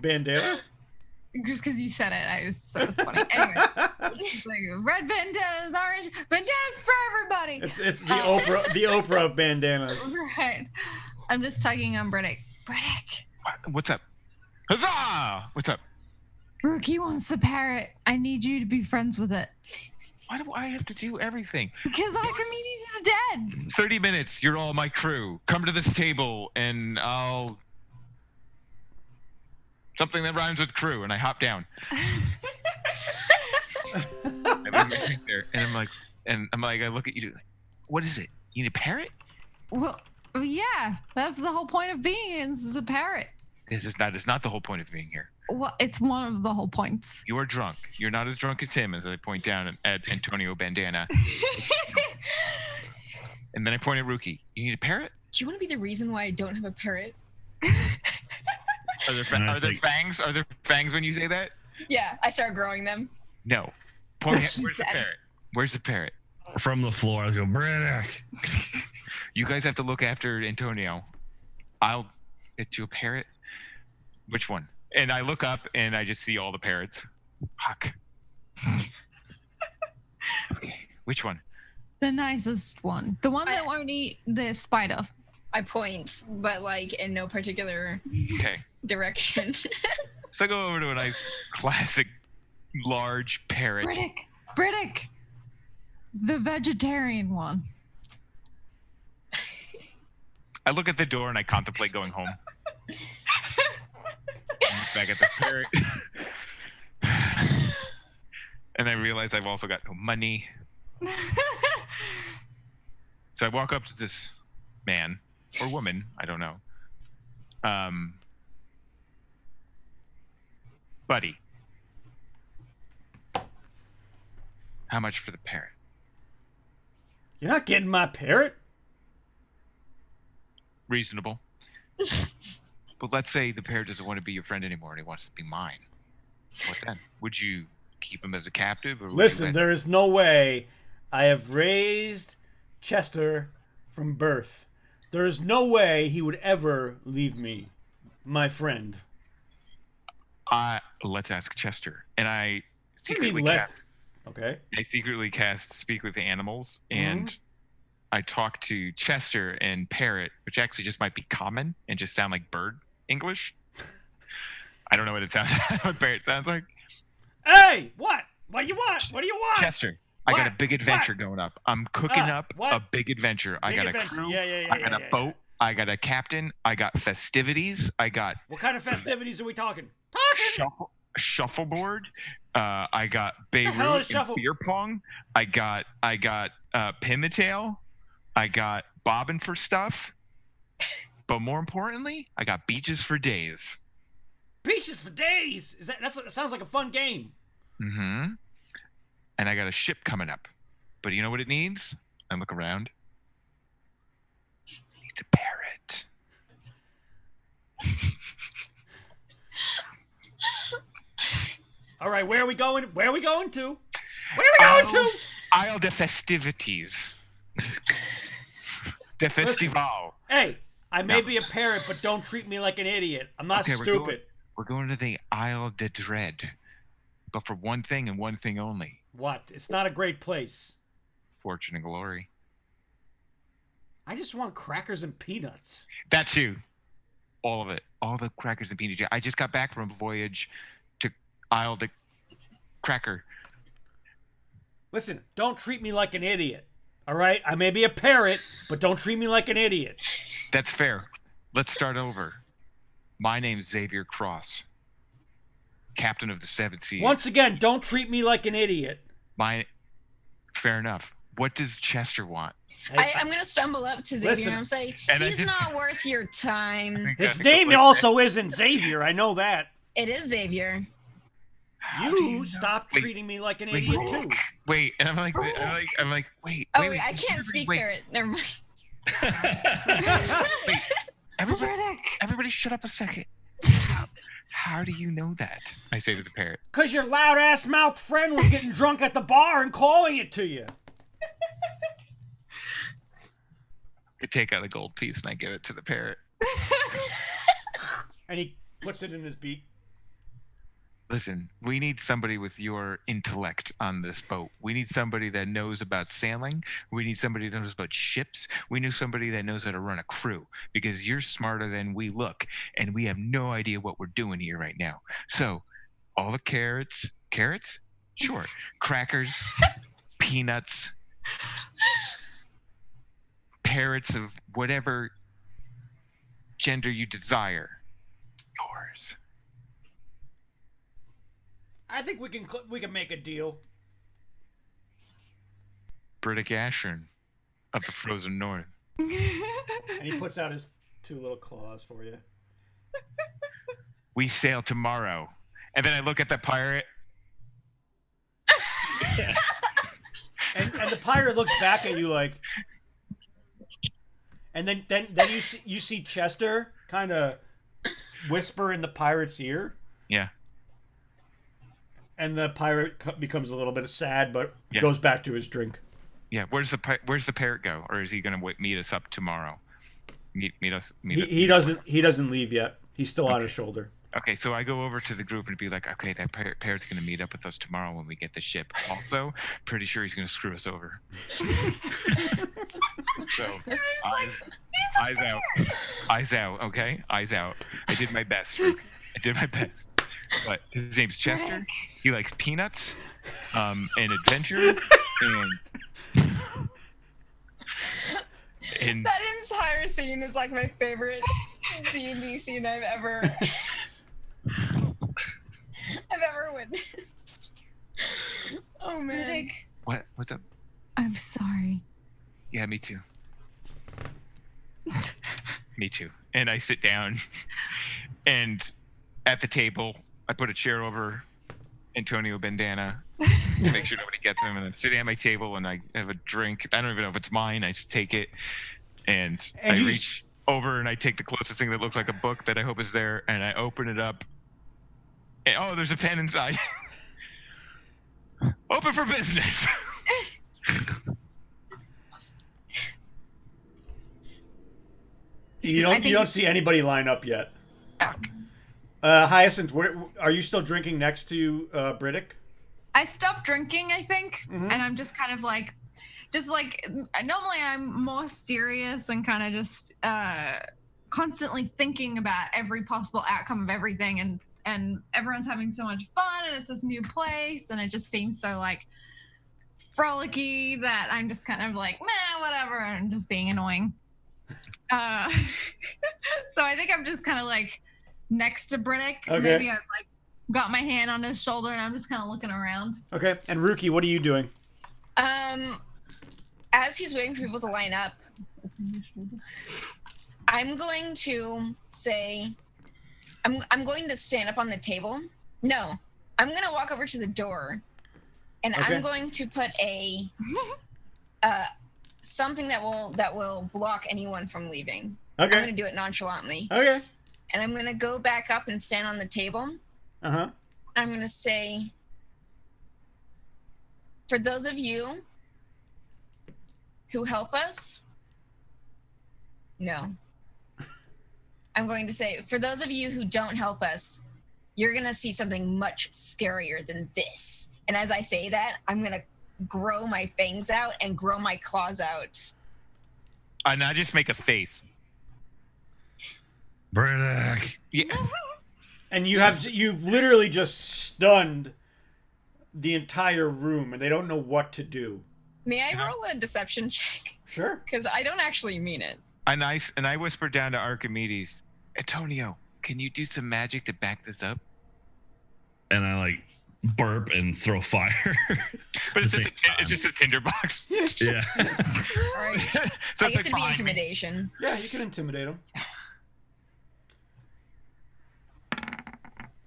Bandana? Just because you said it, that was funny. Anyway, it's like red bandanas, orange bandanas for everybody. It's the Oprah of bandanas. Right. I'm just tugging on Briddick. Briddick, What's up? Huzzah! What's up? Rookie wants the parrot. I need you to be friends with it. Why do I have to do everything? Because Archimedes is dead. 30 minutes, you're all my crew. Come to this table and I'll... Something that rhymes with crew, and I hop down. I'm sitting there, and I'm like, I look at you, like, what is it? You need a parrot? Well, yeah, that's the whole point of being here. This is a parrot. It's not the whole point of being here. Well, it's one of the whole points. You are drunk. You're not as drunk as him, as I point down at Antonio Bandana. And then I point at Rookie. You need a parrot? Do you want to be the reason why I don't have a parrot? Are there, And I are there say- fangs? Are there fangs when you say that? Yeah, I start growing them. No. Point at, She where's the said. parrot? Where's the parrot? From the floor, I go, Braddock. You guys have to look after Antonio. I'll get you a parrot. Which one? And I look up and I just see all the parrots. Fuck. Okay, which one? The nicest one. The one that won't eat the spider. I point, but like in no particular Okay. direction. So I go over to a nice classic large parrot. Briddick. The vegetarian one. I look at the door and I contemplate going home. I look back at the parrot. And I realize I've also got no money. So I walk up to this man or woman, I don't know. Buddy, how much for the parrot? You're not getting my parrot? Reasonable. But let's say the parrot doesn't want to be your friend anymore and he wants to be mine. What then? Would you keep him as a captive? Or would Listen, you there is no way. I have raised Chester from birth. There is no way he would ever leave me. my friend? Let's ask Chester. And I What do you secretly mean, cast. Okay. I secretly cast Speak with Animals, and I talk to Chester and Parrot, which actually just might be common and just sound like bird English. I don't know what it sounds. What Parrot sounds like. Hey, what? What do you want? What do you want? Chester, I got a What? big adventure going up. I'm cooking up what? a big adventure. I Big got adventure. a crew. Yeah, I got a boat. I got a captain. I got festivities. I got What kind of festivities are we talking? shuffleboard. I got The hell Beirut is and shuffle- beer pong. I got pin the tail. I got bobbing for stuff. But more importantly, I got beaches for days. Beaches for days. That sounds like a fun game. Mm-hmm. And I got a ship coming up. But you know what it needs? I look around. It needs a parrot. All right, where are we going? Where are we going to? Where are we going to? Isle de festivities. The festival. Hey, I may No. be a parrot, but don't treat me like an idiot. I'm not Okay, stupid. We're going to the Isle de Dread. But for one thing and one thing only. What? It's not a great place. Fortune and glory. I just want crackers and peanuts. That too. All of it. All the crackers and peanuts. I just got back from a voyage to Isle de Cracker. Listen, don't treat me like an idiot. All right? I may be a parrot, but don't treat me like an idiot. That's fair. Let's start over. My name's Xavier Cross. Captain of the Seven Seas. Once again, don't treat me like an idiot. Fair enough. What does Chester want? Hey, I'm gonna stumble up to Xavier Listen, and I'm say, and I he's just- not worth your time. his name also isn't Xavier. I know that. It is Xavier. How do You know? stop Wait, treating me like an wait, idiot too. Wait, and I'm like, wait. Oh wait, wait, I can't speak wait. parrot. Never mind. Wait, everybody shut up a second. How do you know that? I say to the parrot. Cause your loud ass mouth friend was getting drunk at the bar and calling it to you. I take out a gold piece and I give it to the parrot. And he puts it in his beak. Listen, we need somebody with your intellect on this boat. We need somebody that knows about sailing. We need somebody that knows about ships. We need somebody that knows how to run a crew because you're smarter than we look and we have no idea what we're doing here right now. So, all the carrots, sure, crackers, peanuts, parrots of whatever gender you desire. Yours. I think we can make a deal. British Ashern of the frozen north. And he puts out his two little claws for you. We sail tomorrow. And then I look at the pirate. And the pirate looks back at you like. And then you see Chester kind of whisper in the pirate's ear. Yeah. And the pirate becomes a little bit sad, but Yeah. goes back to his drink. Yeah. Where's the parrot go? Or is he gonna meet us up tomorrow? Meet us. He doesn't leave yet. He's still on his shoulder. Okay, so I go over to the group and be like, okay, that parrot's gonna meet up with us tomorrow when we get the ship. Also, pretty sure he's gonna screw us over. So eyes out, okay? Eyes out. I did my best. Rick. I did my best. But his name's Chester. He likes peanuts, and adventure, and That entire scene is like my favorite D&D scene I've ever witnessed. Oh man. Riddick, what's up? I'm sorry. Yeah, me too. Me too. And I sit down, and at the table, I put a chair over Antonio Bandana, make sure nobody gets him, and I'm sitting at my table, and I have a drink. I don't even know if it's mine. I just take it, and I you reach over, and I take the closest thing that looks like a book that I hope is there, and I open it up. And, oh, there's a pen inside. Open for business. You don't see anybody line up yet. Hyacinth, are you still drinking next to Briddick? I stopped drinking, I think, Mhm. and I'm just kind of like, normally I'm more serious and kind of just constantly thinking about every possible outcome of everything, and everyone's having so much fun, and it's this new place, and it just seems so like frolicky that I'm just kind of like, meh, whatever, and just being annoying. So I think I'm just kind of like next to Briddick. Okay. Maybe I've like got my hand on his shoulder and I'm just kind of looking around. Okay. And Ruki, what are you doing? As he's waiting for people to line up, I'm going to say, I'm going to stand up on the table. No, I'm going to walk over to the door, and Okay. I'm going to put a something that will block anyone from leaving. I'm Okay. going to do it nonchalantly, Okay. and I'm going to go back up and stand on the table. Uh-huh. I'm going to say, for those of you who help us, no. I'm going to say, for those of you who don't help us, you're going to see something much scarier than this. And as I say that, I'm going to grow my fangs out and grow my claws out. And I just make a face. Briddick. Yeah. And you've literally just stunned the entire room, and they don't know what to do. May I roll a deception check? Sure. Because I don't actually mean it. And I whispered down to Archimedes, Antonio, can you do some magic to back this up? And I like burp and throw fire. But it's At the just, same it's just a tinderbox. Yeah. All right. So I it's guess it'd be behind me. intimidation. Yeah, you can intimidate them.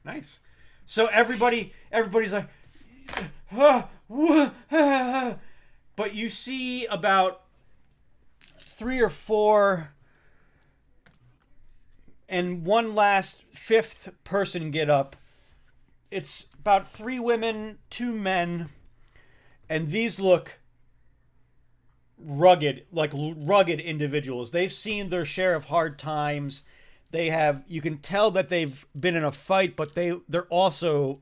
Nice. So everybody's like, but you see about 3 or 4 and one last 5th person get up. It's about 3 women, 2 men, and these look rugged, like rugged individuals. They've seen their share of hard times. They have, you can tell that they've been in a fight, but they're also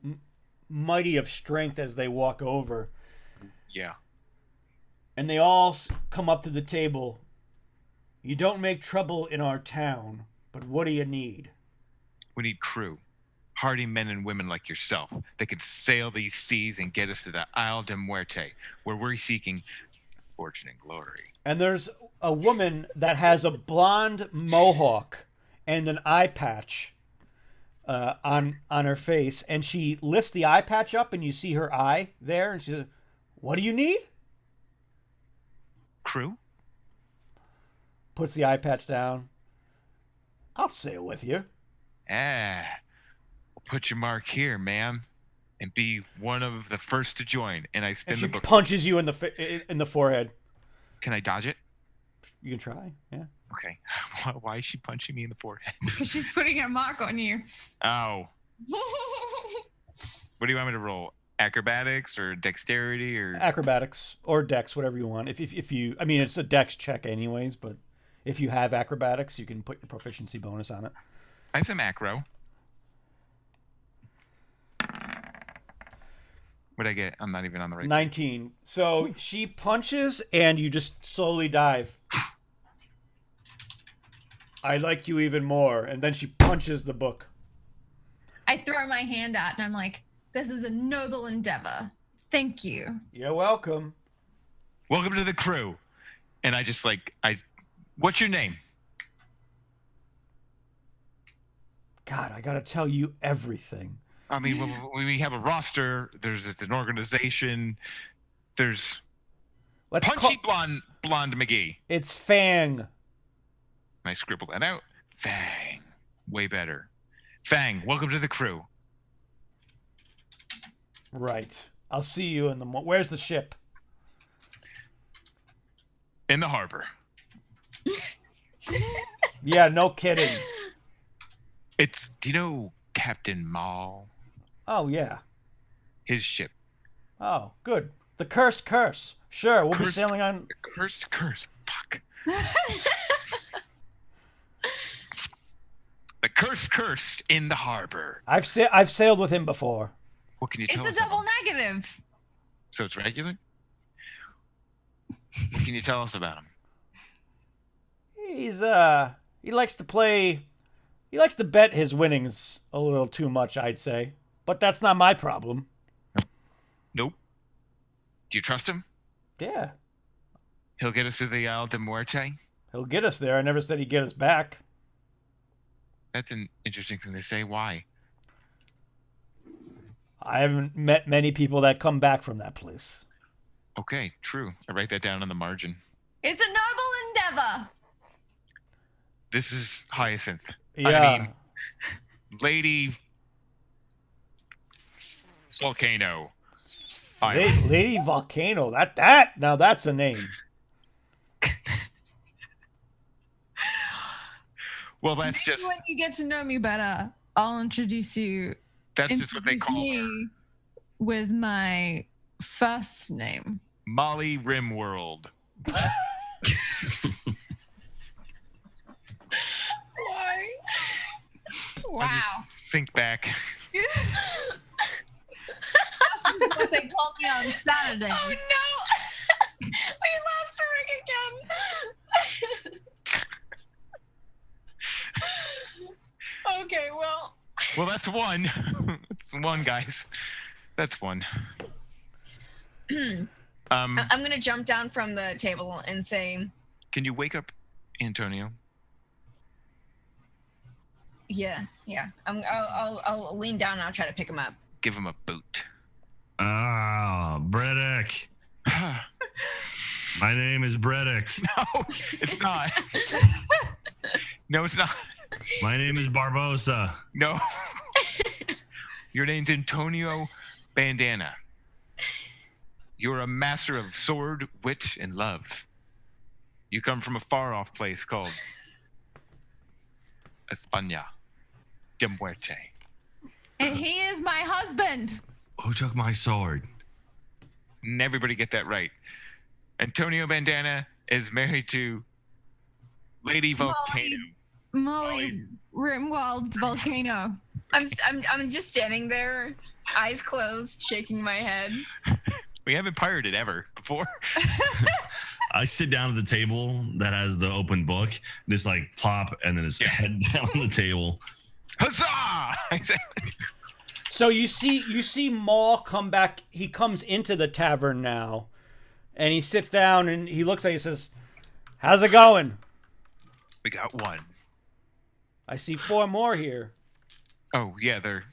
mighty of strength as they walk over. Yeah. And they all come up to the table. You don't make trouble in our town, but what do you need? We need crew. Hardy men and women like yourself that could sail these seas and get us to the Isle de Muerte, where we're seeking fortune and glory. And there's a woman that has a blonde mohawk and an eye patch on her face, and she lifts the eye patch up, and you see her eye there, and she says, "What do you need?" Crew? Puts the eye patch down. "I'll sail with you." Ah. Well, put your mark here, ma'am, and be one of the first to join. And I spin And she the book. punches you in the forehead. Can I dodge it? You can try, yeah. Okay. Why is she punching me in the forehead? Because she's putting her mark on you. Oh. What do you want me to roll? Acrobatics or dexterity or? Acrobatics or dex, whatever you want. If you, I mean, it's a dex check anyways, but if you have acrobatics, you can put your proficiency bonus on it. I have some acro. What'd I get? I'm not even on the right. 19. So she punches and you just slowly dive. "I like you even more." And then she punches the book. I throw my hand out and I'm like, this is a noble endeavor. Thank you. You're welcome. Welcome to the crew. And I just what's your name? God, I gotta tell you everything. I mean, we have a roster. It's an organization. There's Let's Punchy call. Blonde McGee. It's Fang. I scribbled that out. Fang. Way better. Fang, welcome to the crew. Right. I'll see you in the. Where's the ship? In the harbor. Yeah, no kidding. Do you know Captain Maul? Oh yeah. His ship. Oh, good. The Cursed Curse. Sure, we'll be Cursed- sailing on. Cursed curse. Fuck. The Cursed in the harbor. I've sailed with him before. What can you It's tell a us about double him? negative. So it's regular? What can you tell us about him? He likes to play. He likes to bet his winnings a little too much, I'd say. But that's not my problem. Nope. Do you trust him? Yeah, He'll get us to the Isle de Muerte? he'll get us there. I never said he'd get us back. That's an interesting thing to say. Why? I haven't met many people that come back from that place. Okay, true. I write that down on the margin. It's a noble endeavor. This is Hyacinth. Yeah. mean- Lady Volcano. Lady Volcano. Now that's a name. Well, that's Maybe just when you get to know me better, I'll introduce you. that's just what they introduce call her. me with my first name. Molly Rimworld. Why? Wow. Think back. That's just what they called me on Saturday. Oh no! We lost her again. Okay, well. Well, that's one. That's one, guys. That's one. I'm gonna jump down from the table and say, Can you wake up Antonio? yeah. I'll lean down and I'll try to pick him up. Give him a boot. Ah, Bredek. My name is Bredek. No, it's not. No, it's not. My name is Barbosa. No. Your name's Antonio Bandana. You're a master of sword, wit, and love. You come from a far-off place called España de Muerte. And he is my husband. Who took my sword? And everybody get that right. Antonio Bandana is married to Lady Volcano. Molly Rimwald's volcano. I'm just standing there, eyes closed, shaking my head. We haven't pirated ever before. I sit down at the table that has the open book, just like plop, and then his head down on the table. Huzzah! So you see Maul come back. He comes into the tavern now, and he sits down and he looks at you and says, "How's it going?" We got one. I see 4 more here. Oh yeah, they're.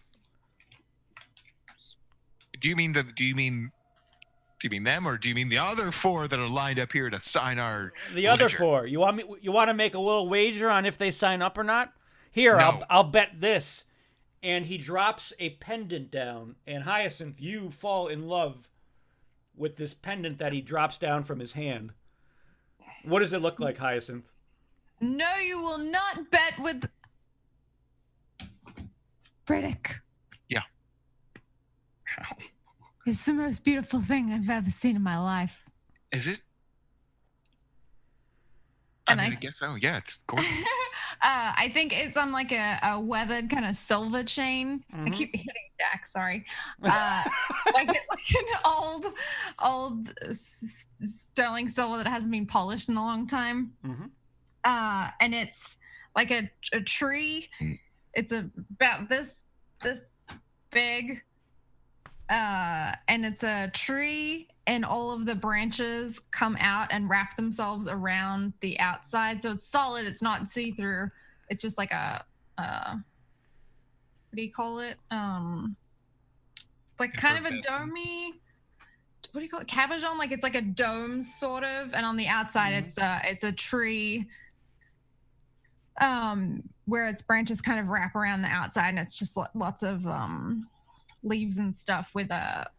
Do you mean them, or do you mean the other 4 that are lined up here to sign our? The other ledger? 4. You want to make a little wager on if they sign up or not? Here, No. I'll bet this. And he drops a pendant down, and Hyacinth, you fall in love with this pendant that he drops down from his hand. What does it look like, Hyacinth? No, you will not bet with Briddick. Yeah. It's the most beautiful thing I've ever seen in my life. Is it? And I guess so. Yeah, it's gorgeous. I think it's on like a weathered kind of silver chain. I Mhm. keep hitting Jack, sorry. Like an old sterling silver that hasn't been polished in a long time. Mhm. And it's like a tree. It's about this big. And it's a tree, and all of the branches come out and wrap themselves around the outside. So it's solid. It's not see-through. It's just like a what do you call it? Like kind of a domey. What do you call it? Cabochon? Like it's like a dome sort of, and on the outside it's a tree. Where its branches kind of wrap around the outside, and it's just lots of leaves and stuff with a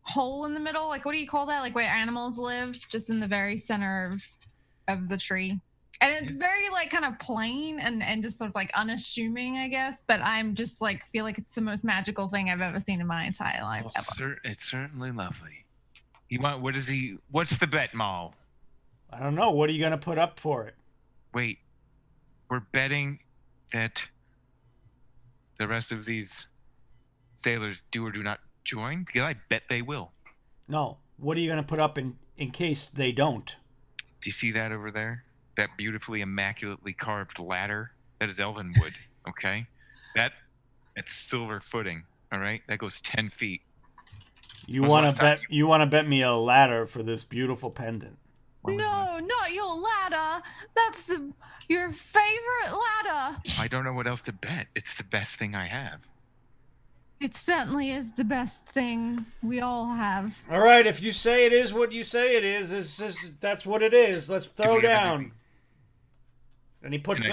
hole in the middle. Like what do you call that? Like where animals live, just in the very center of the tree. And it's very like kind of plain and just sort of like unassuming, I guess. But I'm just like feel like it's the most magical thing I've ever seen in my entire life ever. It's certainly lovely. What's the bet, Maul? I don't know. What are you going to put up for it? Wait. we're betting that the rest of these sailors do or do not join? Because I bet they will. No. What are you going to put up in case they don't? Do you see that over there? That beautifully, immaculately carved ladder? That is Elvenwood, okay? That's silver footing, all right? That goes 10 feet. You When's the want last to time bet? You want to bet me a ladder for this beautiful pendant? When was the last- No, not your ladder. That's your favorite ladder. I don't know what else to bet. It's the best thing I have. It certainly is the best thing we all have. All right, if you say it is what you say it is that's what it is. Let's throw we have down. everything? And he puts Can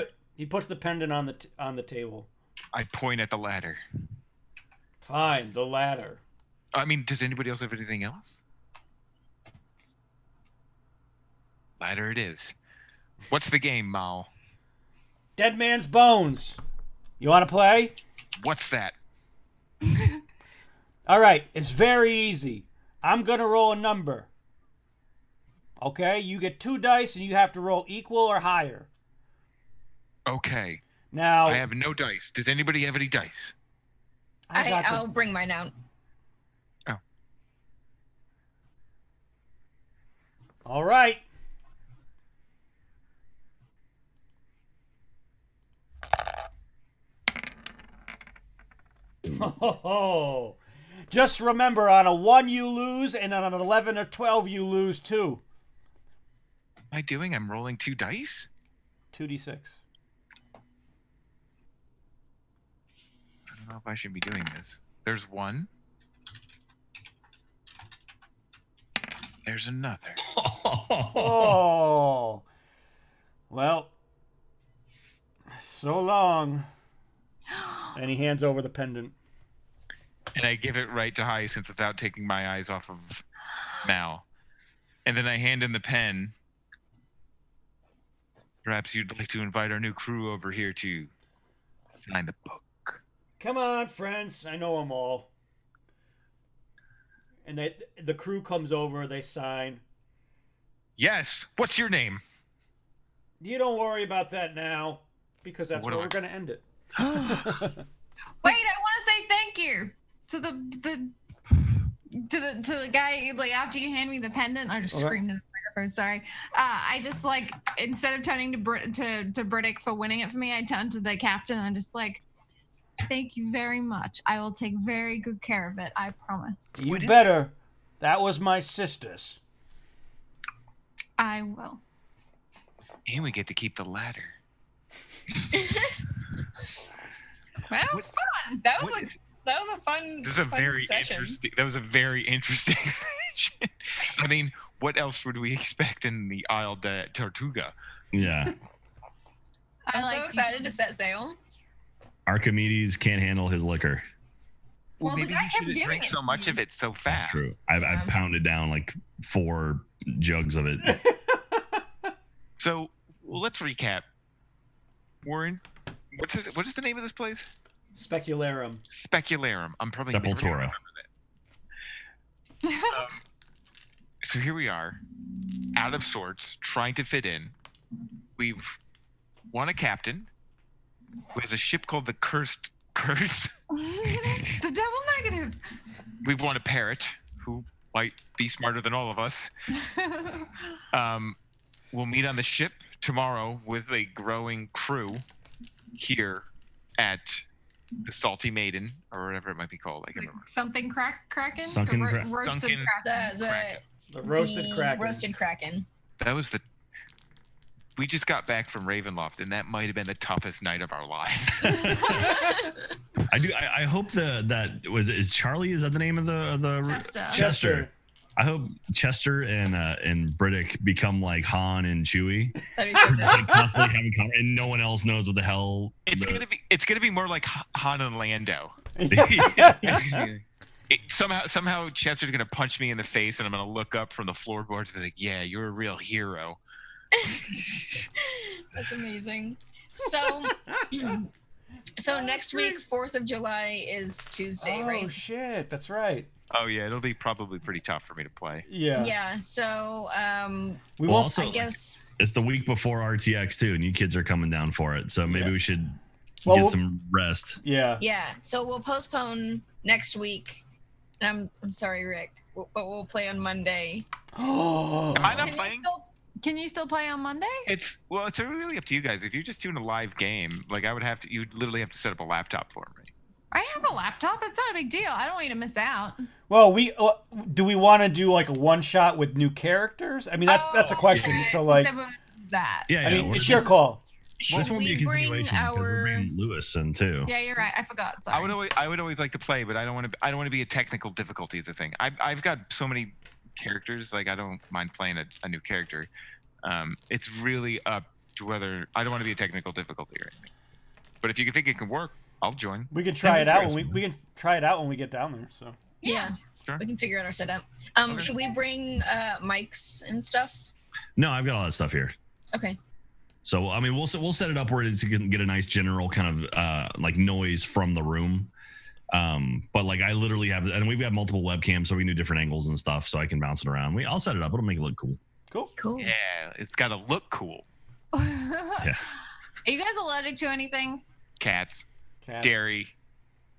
the pendant on the table. I point at the ladder. Fine, the ladder. I mean, does anybody else have anything else? Ladder it is. What's the game, Mal? Dead man's bones. You want to play? What's that? All right, it's very easy. I'm going to roll a number. Okay, you get 2 dice and you have to roll equal or higher. Okay. Now, I have no dice. Does anybody have any dice? I'll bring mine out. All right. Oh, just remember, on a 1 you lose, and on an 11 or 12 you lose too. What am I doing? I'm rolling 2 dice? 2d6. I don't know if I should be doing this. There's 1. There's another. Oh, well, so long. And he hands over the pendant. And I give it right to Hyacinth without taking my eyes off of Mal. And then I hand him the pen. Perhaps you'd like to invite our new crew over here to sign the book. Come on, friends. I know them all. And the crew comes over. They sign. Yes. What's your name? You don't worry about that now, because that's What where do we're going to end it. Wait, I want to say thank you to the guy. Like after you hand me the pendant, I just Okay. screamed in the microphone. Sorry. I just like instead of turning to Briddick for winning it for me, I turned to the captain. And I'm just like, thank you very much. I will take very good care of it. I promise. You better. That was my sister's. I will. And we get to keep the ladder. That was fun. That was a fun. This is a fun very session. interesting. That was a very interesting session. I mean, what else would we expect in the Isle de Tortuga? Yeah. I'm I so like excited to set sail. Archimedes can't handle his liquor. Well, the maybe guy he kept shouldn't giving drink it so to much me. of it so fast. That's true. I've pounded down like 4 jugs of it. So let's recap. Warren, what is the name of this place? Specularum. Specularum. I'm probably never gonna Sepultura. remember that. So here we are, out of sorts, trying to fit in. We've won a captain who has a ship called the Curse. It's a double negative. We've won a parrot who might be smarter than all of us. We'll meet on the ship tomorrow with a growing crew here at the Salty Maiden, or whatever it might be called. I can't remember. Something kraken? Sunken Or cra- roasted Sunken- kraken. Kraken. The roasted kraken. Roasted kraken. That was the. We just got back from Ravenloft, and that might have been the toughest night of our lives. I hope is Charlie, is that the name of the Chester. Chester. I hope Chester and Briddick become like Han and Chewie, That'd be so good. like constantly having and no one else knows what the hell. It's gonna be more like Han and Lando. Somehow Chester's gonna punch me in the face, and I'm gonna look up from the floorboards and be like, "Yeah, you're a real hero." That's amazing. So next week, 4th of July is Tuesday, Oh right? shit, that's right. Oh yeah, it'll be probably pretty tough for me to play. Yeah. Yeah. So We Well, won't. also, I guess It's the week before RTX too, and you kids are coming down for it. So maybe Yeah. we should Well, get some rest. Yeah. Yeah, so we'll postpone next week. I'm sorry, Rick, but we'll play on Monday. Am I not Can playing? Can you still play on Monday? It's really up to you guys. If you're just doing a live game, like you'd literally have to set up a laptop for me. I have a laptop. It's not a big deal. I don't want you to miss out. Well, do we want to do like a one shot with new characters? I mean, that's a question. okay. So like, Instead of that. Yeah, I mean, we're- it's your call. This won't be a we bring continuation because we're our- bringing Lewis in too. Yeah, you're right. I forgot. Sorry. I would always like to play, but I don't want to be a technical difficulty is the thing. I've got so many characters, like I don't mind playing a new character. It's really up to whether I don't want to be a technical difficulty or anything. But if you think it can work, I'll join. We can try it out when interesting. we can try it out when we get down there. So Yeah, Sure. we can figure out our setup. Okay. Should we bring mics and stuff? No, I've got all that stuff here. Okay. So I mean, we'll set it up where you can get a nice general kind of like noise from the room. But like I literally have, and we've got multiple webcams, so we can do different angles and stuff, so I can bounce it around. I'll set it up. It'll make it look cool. cool. Cool. Yeah, it's got to look cool. Are you guys allergic to anything? Cats, Cats. dairy,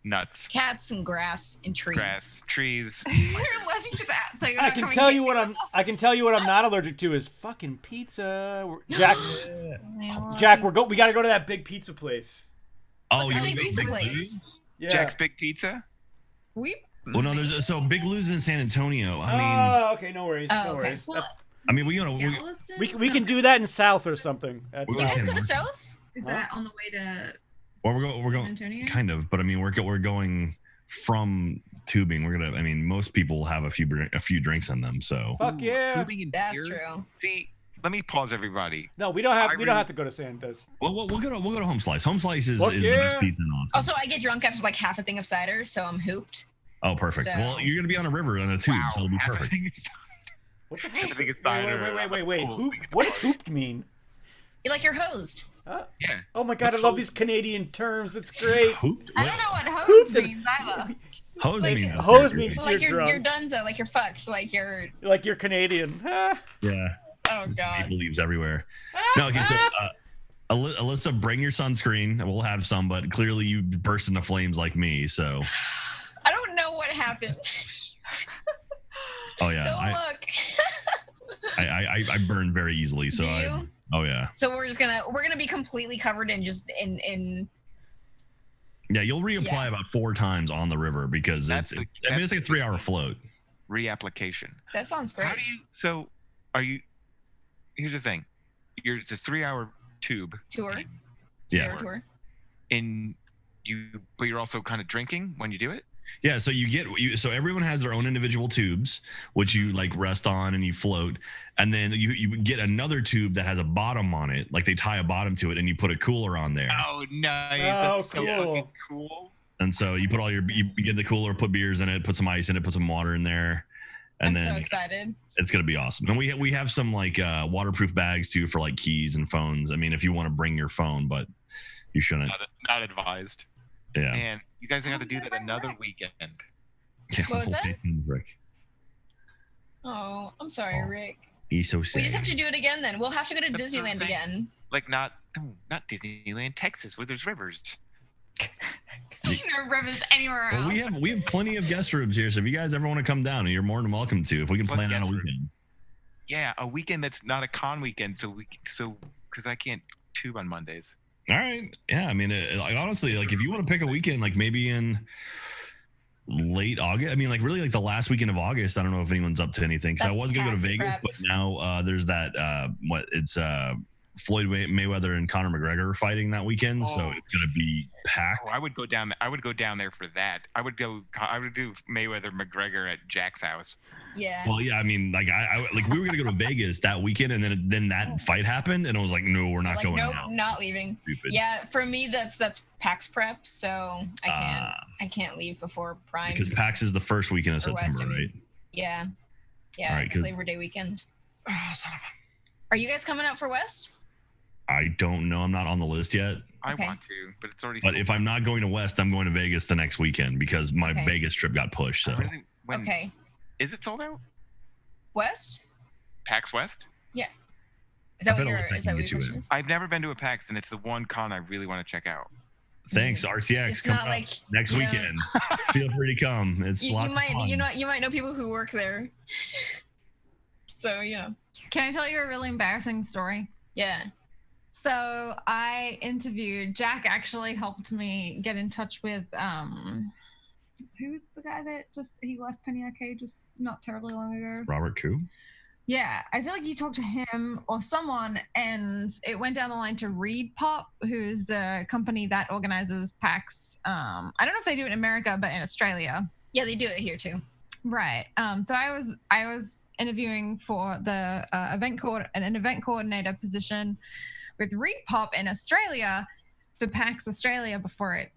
nuts, Cats and grass and trees. grass, trees. You're allergic to that, so you're I not can coming tell to you me what with I'm. us. I can tell you what I'm not allergic to is fucking pizza. Jack, Yeah. Jack, we got to go to that big pizza place. Oh, What's you the mean big pizza Big place? Lou's? Yeah. Jack's Big Pizza. We. Well, no, so Big Lou's in San Antonio. I mean, Oh, okay. No worries. Oh, No okay. worries. Well, Galveston? We can do that in South or something. That's We You guys can- go to South? Is that on the way to well, we're San going Antonio? kind of, but I mean, we're going from tubing. We're gonna. I mean, most people have a few drinks in them, so Fuck yeah. Tubing and That's beer? true. See, let me pause everybody. No, we don't have. I We don't really- have to go to Santa's. well, we'll go to Home Slice. Home Slice is Fuck the best yeah. pizza in Austin. Also, I get drunk after like half a thing of cider, so I'm hooped. Oh, perfect. So- Well, you're gonna be on a river on a tube, so it'll be perfect. Everything is- What the hell? I think it's Wait, cider. wait. Cool. Hoop, what does hooped mean? You like your hosed. Yeah. Oh my god, I love these Canadian terms. It's great. Hooped? I don't know what hose Who's the- means either. Hose Like, means hose means- So, like You're you're drunk. donezo, like you're fucked, like you're. Like you're Canadian. Ah. yeah. Oh god. Maple leaves everywhere. No, okay. So, Alyssa, bring your sunscreen. We'll have some, but clearly you burst into flames like me. So, I don't know what happened. oh yeah, Don't look. I burn very easily. So Do I. you? Oh yeah. So we're gonna be completely covered in just in. Yeah, you'll reapply Yeah. about 4 times on the river because That's it's. the- I mean, it's like a that's 3-hour float. Reapplication. That sounds great. How do you? So, are you? Here's the thing. It's a 3-hour tube, Tour. Yeah. Tour. but you're also kind of drinking when you do it. Yeah, so so everyone has their own individual tubes, which you like rest on and you float, and then you get another tube that has a bottom on it, like they tie a bottom to it, and you put a cooler on there, Oh, nice. Oh, That's so cool. fucking cool. and so you put you get the cooler, put beers in it, put some ice in it, put some water in there, and I'm then so excited. it's gonna be awesome. And we have some like waterproof bags too for like keys and phones. I mean, if you want to bring your phone, but you shouldn't. Not advised. Yeah. And you guys got to do that Bring another Rick. weekend. Yeah, What was we'll that? face him, Rick. Oh, I'm sorry, Oh. Rick. He's so We sad. just have to do it again then. We'll have to go to That's what I'm Disneyland saying. again. Like not Disneyland, Texas, where there's rivers. There's no rivers anywhere else. Well, we have plenty of guest rooms here, so if you guys ever want to come down, you're more than welcome to. If we can Plus plan out a guest rooms. weekend. Yeah, a weekend that's not a con weekend, so because I can't tube on Mondays. All right. Yeah. I mean, like honestly, like if you want to pick a weekend, like maybe in late August. I mean, like really, like the last weekend of August. I don't know if anyone's up to anything. Because I That's was gonna go to tax Vegas, prep. but now there's that Floyd Mayweather and Conor McGregor fighting that weekend, so Oh. it's gonna be packed. Oh, I would go down. I would go down there for that. I would do Mayweather McGregor at Jack's house. Yeah. Well, yeah, I mean, like like we were gonna go to Vegas that weekend, and then that fight happened, and I was like, no, we're not like, going nope, now. not leaving. Stupid. Yeah, for me that's PAX prep, so Ah. I can't leave before Prime. Because PAX is the first weekend of Or West, September, I mean. right? Yeah. Yeah, All right, it's 'cause- Labor Day weekend. Oh, son of Are you guys coming out for West? I don't know. I'm not on the list yet. I Okay. want to, but it's already. But if I'm not going to West, I'm going to Vegas the next weekend because my Okay. Vegas trip got pushed. So Really, when Okay. is it sold out? West? PAX West? Yeah. Is that I what bet your Alyssa is that can what get your you question in. is? I've never been to a PAX, and it's the one con I really want to check out. Thanks, RCX. It's Come not up like, next you know- weekend. Feel free to come. It's You lots might of fun. you might know people who work there. So yeah. Can I tell you a really embarrassing story? Yeah. So I interviewed Jack. Actually, helped me get in touch with who's the guy that he left Penny Arcade just not terribly long ago. Robert Koo? Yeah, I feel like you talked to him or someone, and it went down the line to Reed Pop, who's the company that organizes PAX. I don't know if they do it in America, but in Australia. Yeah, they do it here too. Right. So I was interviewing for the an event coordinator position with Reed Pop in Australia for PAX Australia before it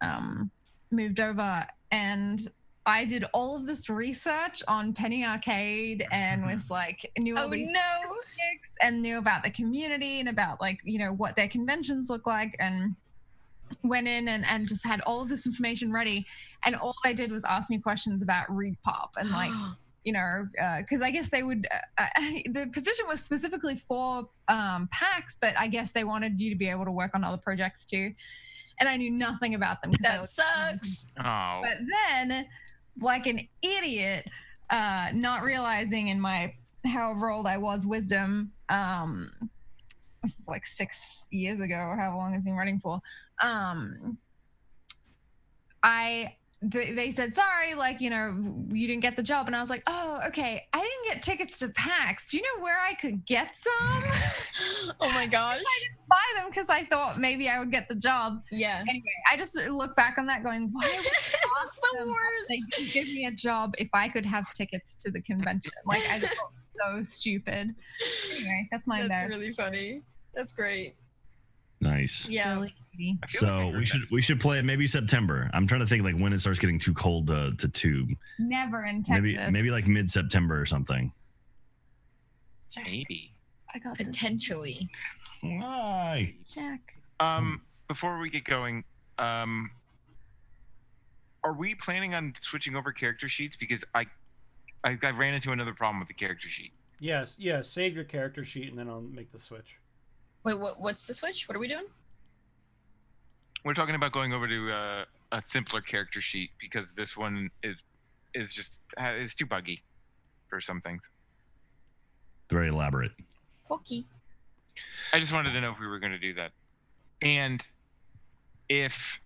moved over, and I did all of this research on Penny Arcade and was like knew all these statistics and knew about the community and about like what their conventions look like, and went in and just had all of this information ready, and all I did was ask me questions about Reed Pop and like because I guess they would the position was specifically for PAX, but I guess they wanted you to be able to work on other projects too, and I knew nothing about them. That sucks. Oh. But then, like an idiot, not realizing in my however old I was wisdom, this is like 6 years ago or however long it's been running for, they said, sorry, like, you didn't get the job. And I was like, oh, okay. I didn't get tickets to PAX. Do you know where I could get some? Oh my gosh. I didn't buy them because I thought maybe I would get the job. Yeah. Anyway, I just look back on that going, why would I ask the them if worst. they could give me a job if I could have tickets to the convention? Like, I felt so stupid. Anyway, that's my That's embarrassment. really funny. That's great. Nice. Yeah. Silly kitty. I feel So like I heard that. we should play it maybe September. I'm trying to think like when it starts getting too cold to tube. Never in Texas. Maybe like mid-September or something. Maybe. I got this. Potentially. Why? Jack. Before we get going, are we planning on switching over character sheets? Because I ran into another problem with the character sheet. Yes. Save your character sheet and then I'll make the switch. Wait, what's the switch? What are we doing? We're talking about going over to a simpler character sheet because this one is too buggy for some things. Very elaborate. Pokey. I just wanted to know if we were going to do that, and if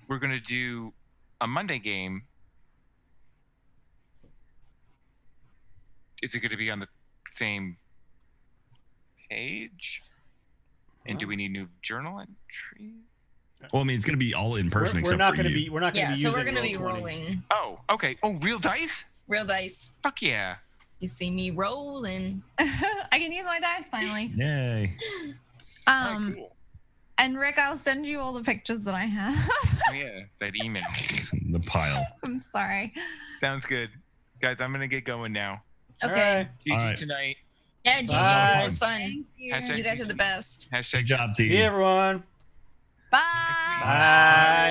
we're going to do a Monday game. Is it going to be on the same page? And do we need new journal entries? Well, I mean, it's going to be all in person We're except not for going to you. be. We're not going to Yeah, be so using we're gonna be Roll20. rolling. Oh, okay. Oh, real dice? Real dice. Fuck yeah. You see me rolling. I can use my dice finally. Yay. All right, cool. And Rick, I'll send you all the pictures that I have. Oh, yeah, that email. The pile. I'm sorry. Sounds good. Guys, I'm going to get going now. Okay. All right. GG All right. tonight. Yeah, GG. Bye. That was fun. Thank you. Hashtag You guys are the best. Hashtag Good job, team. See you, everyone. Bye. Bye.